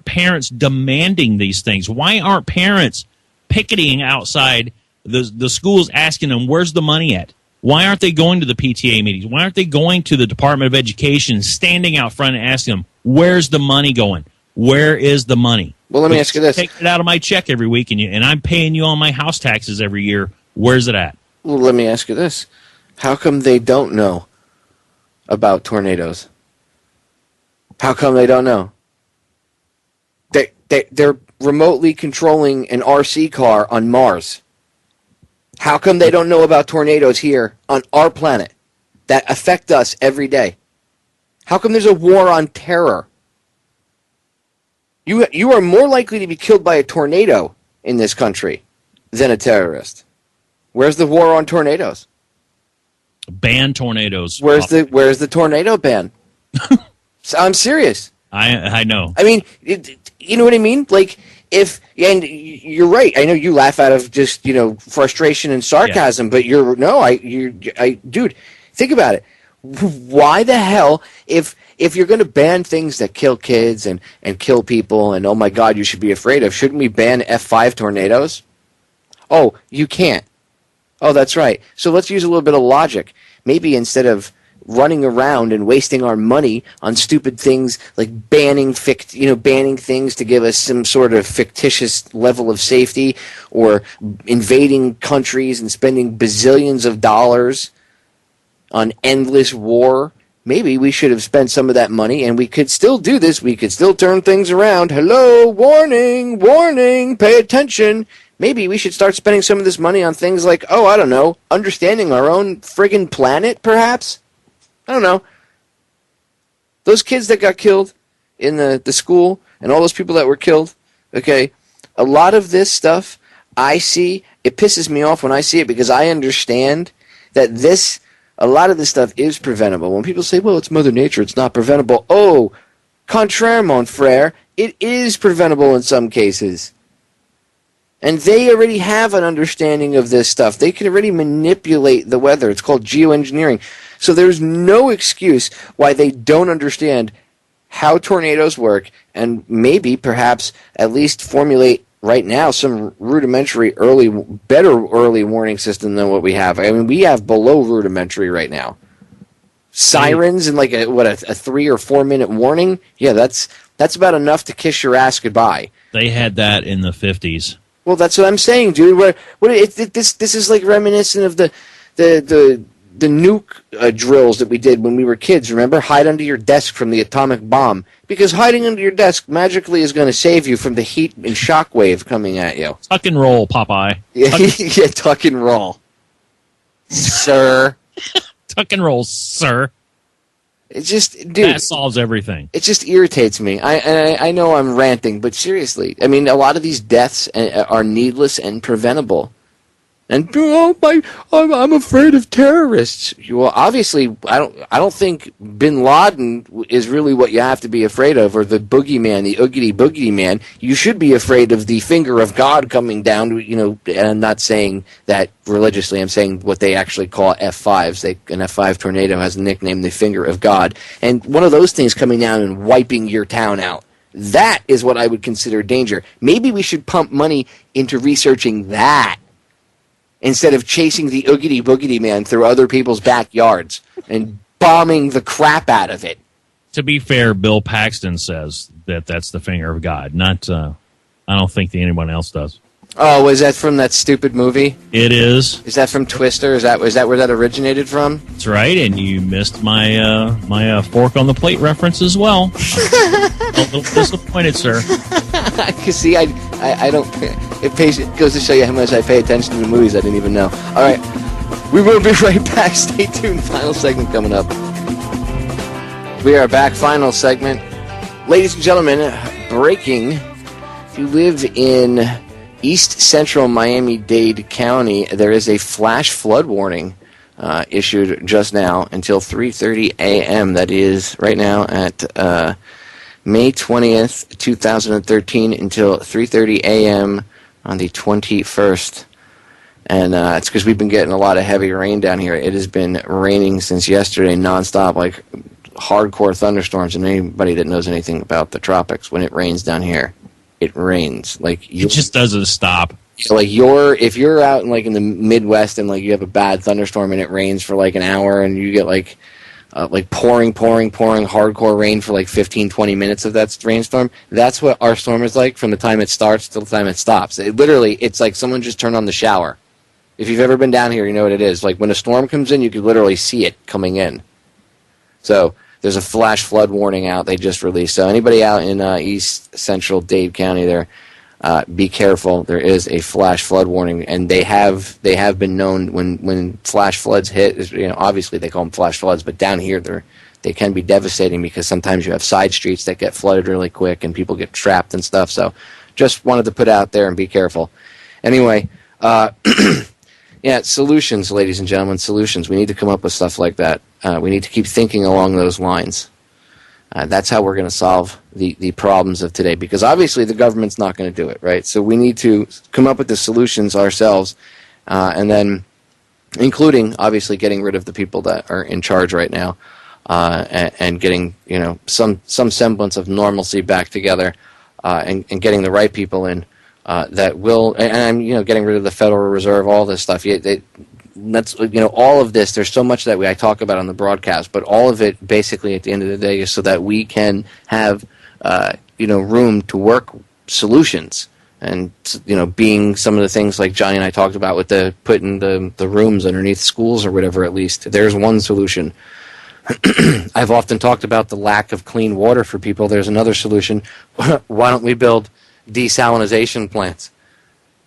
parents demanding these things? Why aren't parents picketing outside the schools asking them, where's the money at? Why aren't they going to the PTA meetings? Why aren't they going to the Department of Education, standing out front and asking them, where's the money going? Where is the money? Well, let me ask you this. Take it out of my check every week, and I'm paying you on my house taxes every year. Where's it at? Well, let me ask you this. How come they don't know about tornadoes? How come they don't know? They're remotely controlling an RC car on Mars. How come they don't know about tornadoes here on our planet that affect us every day? How come there's a war on terror? You are more likely to be killed by a tornado in this country than a terrorist. Where's the war on tornadoes? Ban tornadoes. Where's the tornado ban? I'm serious. I know. I mean, you know what I mean? Like, and you're right. I know you laugh out of just, frustration and sarcasm, but dude, think about it. Why the hell, if you're going to ban things that kill kids and kill people and, oh my God, you should be afraid of, shouldn't we ban F5 tornadoes? Oh, you can't. Oh, that's right. So let's use a little bit of logic. Maybe instead of running around and wasting our money on stupid things like banning things to give us some sort of fictitious level of safety, or invading countries and spending bazillions of dollars on endless war, maybe we should have spent some of that money, and we could still do this. We could still turn things around. Hello, warning, warning, pay attention. Maybe we should start spending some of this money on things like, I don't know, understanding our own friggin' planet, perhaps? I don't know. Those kids that got killed in the school and all those people that were killed, okay, a lot of this stuff I see, it pisses me off when I see it, because I understand that a lot of this stuff is preventable. When people say, well, it's Mother Nature, it's not preventable. Oh, contraire, mon frere, it is preventable in some cases. And they already have an understanding of this stuff. They can already manipulate the weather. It's called geoengineering. So there's no excuse why they don't understand how tornadoes work, and maybe, perhaps, at least formulate right now some rudimentary better early warning system than what we have. I mean, we have below rudimentary right now. Sirens and like a 3 or 4 minute warning. Yeah, that's about enough to kiss your ass goodbye. They had that in the 50s. Well, that's what I'm saying, dude. This is like reminiscent of the nuke drills that we did when we were kids. Remember, hide under your desk from the atomic bomb, because hiding under your desk magically is going to save you from the heat and shockwave coming at you. Tuck and roll, Popeye. Yeah, tuck and roll, sir. Tuck and roll, sir. It's just, dude. That solves everything. It just irritates me. I know I'm ranting, but seriously, I mean, a lot of these deaths are needless and preventable. And I'm afraid of terrorists. Well, obviously, I don't think Bin Laden is really what you have to be afraid of, or the boogeyman, the oogity boogity man. You should be afraid of the finger of God coming down. And I'm not saying that religiously. I'm saying what they actually call F5s. An F5 tornado has a nickname, the finger of God, and one of those things coming down and wiping your town out. That is what I would consider danger. Maybe we should pump money into researching that, instead of chasing the oogity boogity man through other people's backyards and bombing the crap out of it. To be fair, Bill Paxton says that that's the finger of God. Not, I don't think that anyone else does. Oh, was that from that stupid movie? It is. Is that from Twister? Is that where that originated from? That's right, and you missed my my fork on the plate reference as well. A little disappointed, sir. See, I don't. It goes to show you how much I pay attention to the movies I didn't even know. All right, we will be right back. Stay tuned. Final segment coming up. We are back. Final segment. Ladies and gentlemen, breaking. If you live in East Central Miami-Dade County, there is a flash flood warning issued just now until 3:30 a.m. That is right now at May 20th, 2013, until 3:30 a.m. on the 21st. And it's because we've been getting a lot of heavy rain down here. It has been raining since yesterday nonstop, like hardcore thunderstorms. And anybody that knows anything about the tropics, when it rains down here, it rains. It just doesn't stop. Like if you're out in the Midwest and you have a bad thunderstorm and it rains for an hour and you get pouring hardcore rain for 15-20 minutes of that rainstorm, that's what our storm is like from the time it starts till the time it stops. It's like someone just turned on the shower. If you've ever been down here, you know what it is. Like when a storm comes in, you can literally see it coming in. So there's a flash flood warning out they just released. So anybody out in east central Dade County there, be careful. There is a flash flood warning, and they have been known when flash floods hit. You know, obviously they call them flash floods, but down here they can be devastating because sometimes you have side streets that get flooded really quick and people get trapped and stuff. So just wanted to put out there and be careful. Anyway, yeah, solutions, ladies and gentlemen, solutions. We need to come up with stuff like that. We need to keep thinking along those lines. That's how we're going to solve the problems of today, because obviously the government's not going to do it, right? So we need to come up with the solutions ourselves, and then including, obviously, getting rid of the people that are in charge right now, and getting, you know, some semblance of normalcy back together, and getting the right people in that will, and you know, getting rid of the Federal Reserve, all this stuff. That's, you know, all of this. There's so much that I talk about on the broadcast, but all of it basically at the end of the day is so that we can have you know, room to work solutions. And, you know, being some of the things like Johhny and I talked about with the putting the rooms underneath schools or whatever, at least there's one solution. I've often talked about the lack of clean water for people. There's another solution. Why don't we build desalination plants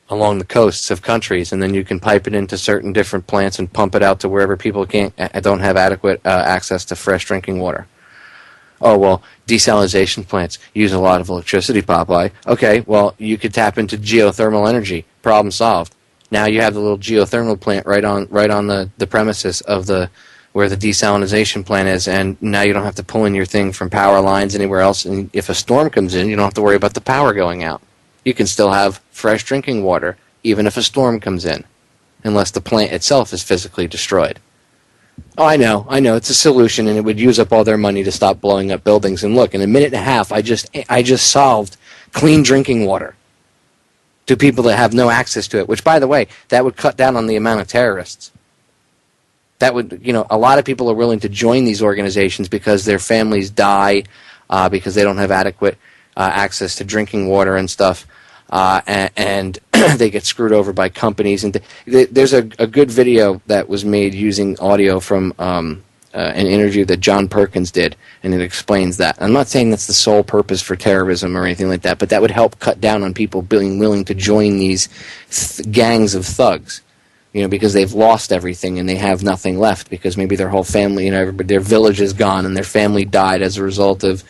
along the coasts of countries, and then you can pipe it into certain different plants and pump it out to wherever people don't have adequate access to fresh drinking water. Oh, well, desalination plants use a lot of electricity, Popeye. Okay, well, you could tap into geothermal energy. Problem solved. Now you have the little geothermal plant right on the premises of where the desalination plant is, and now you don't have to pull in your thing from power lines anywhere else, and if a storm comes in, you don't have to worry about the power going out. You can still have fresh drinking water, even if a storm comes in, unless the plant itself is physically destroyed. Oh, I know, it's a solution, and it would use up all their money to stop blowing up buildings. And look, in a minute and a half, I just solved clean drinking water to people that have no access to it, which, by the way, that would cut down on the amount of terrorists. That would, you know, a lot of people are willing to join these organizations because their families die because they don't have adequate access to drinking water and stuff. And they get screwed over by companies. And there's a good video that was made using audio from an interview that John Perkins did, and it explains that. I'm not saying that's the sole purpose for terrorism or anything like that, but that would help cut down on people being willing to join these gangs of thugs, you know, because they've lost everything and they have nothing left because maybe their whole family, you know, their village is gone and their family died as a result of,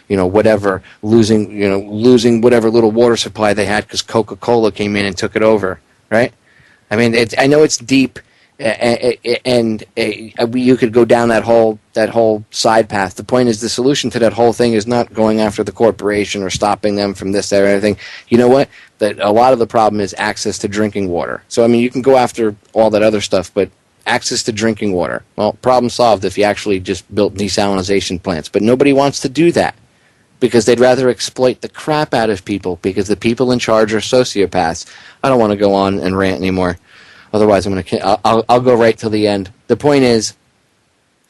you know, whatever, losing whatever little water supply they had because Coca-Cola came in and took it over, right? I mean, I know it's deep, and you could go down that whole side path. The point is, the solution to that whole thing is not going after the corporation or stopping them from this, that, or anything. You know what? That a lot of the problem is access to drinking water. So, I mean, you can go after all that other stuff, but access to drinking water, well, problem solved if you actually just built desalination plants. But nobody wants to do that, because they'd rather exploit the crap out of people, because the people in charge are sociopaths. I don't want to go on and rant anymore. Otherwise, I'll go right till the end. The point is,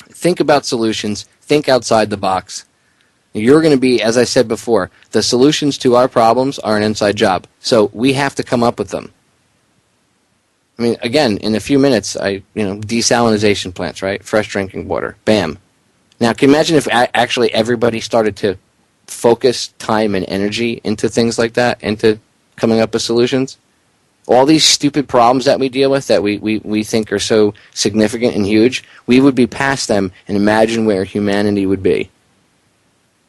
think about solutions. Think outside the box. You're going to be, as I said before, the solutions to our problems are an inside job. So we have to come up with them. I mean, again, in a few minutes, desalination plants, right? Fresh drinking water. Bam. Now, can you imagine if actually everybody started to focus time and energy into things like that, into coming up with solutions? All these stupid problems that we deal with that we think are so significant and huge, we would be past them, and imagine where humanity would be.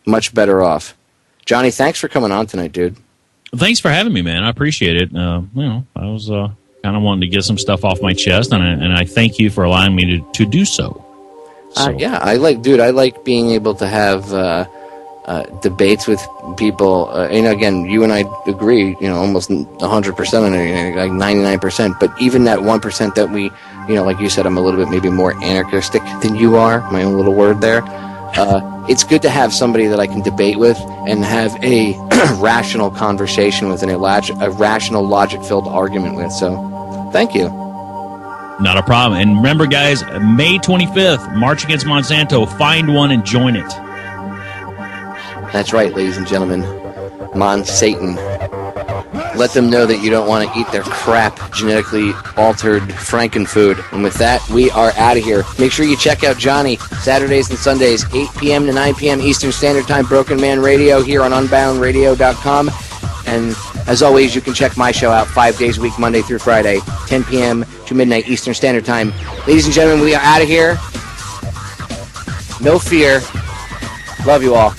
Much better off. Johhny, thanks for coming on tonight, dude. Thanks for having me, man. I appreciate it. I was kind of wanting to get some stuff off my chest, and I thank you for allowing me to do so. Yeah, I like being able to have debates with people. Again, you and I agree, almost 100% on it, like 99%. But even that 1% that we, like you said, I'm a little bit maybe more anarchistic than you are. My own little word there. It's good to have somebody that I can debate with and have a rational conversation with and a rational, logic-filled argument with. So, thank you. Not a problem. And remember, guys, May 25th, March Against Monsanto. Find one and join it. That's right, ladies and gentlemen. Mon Satan. let them know that you don't want to eat their crap, genetically altered frankenfood. And with that, we are out of here. Make sure you check out Johhny Saturdays and Sundays, 8 p.m. to 9 p.m. Eastern Standard Time, Broken Man Radio here on UnboundRadio.com. And as always, you can check my show out 5 days a week, Monday through Friday, 10 p.m. to midnight Eastern Standard Time. Ladies and gentlemen, we are out of here. No fear. Love you all.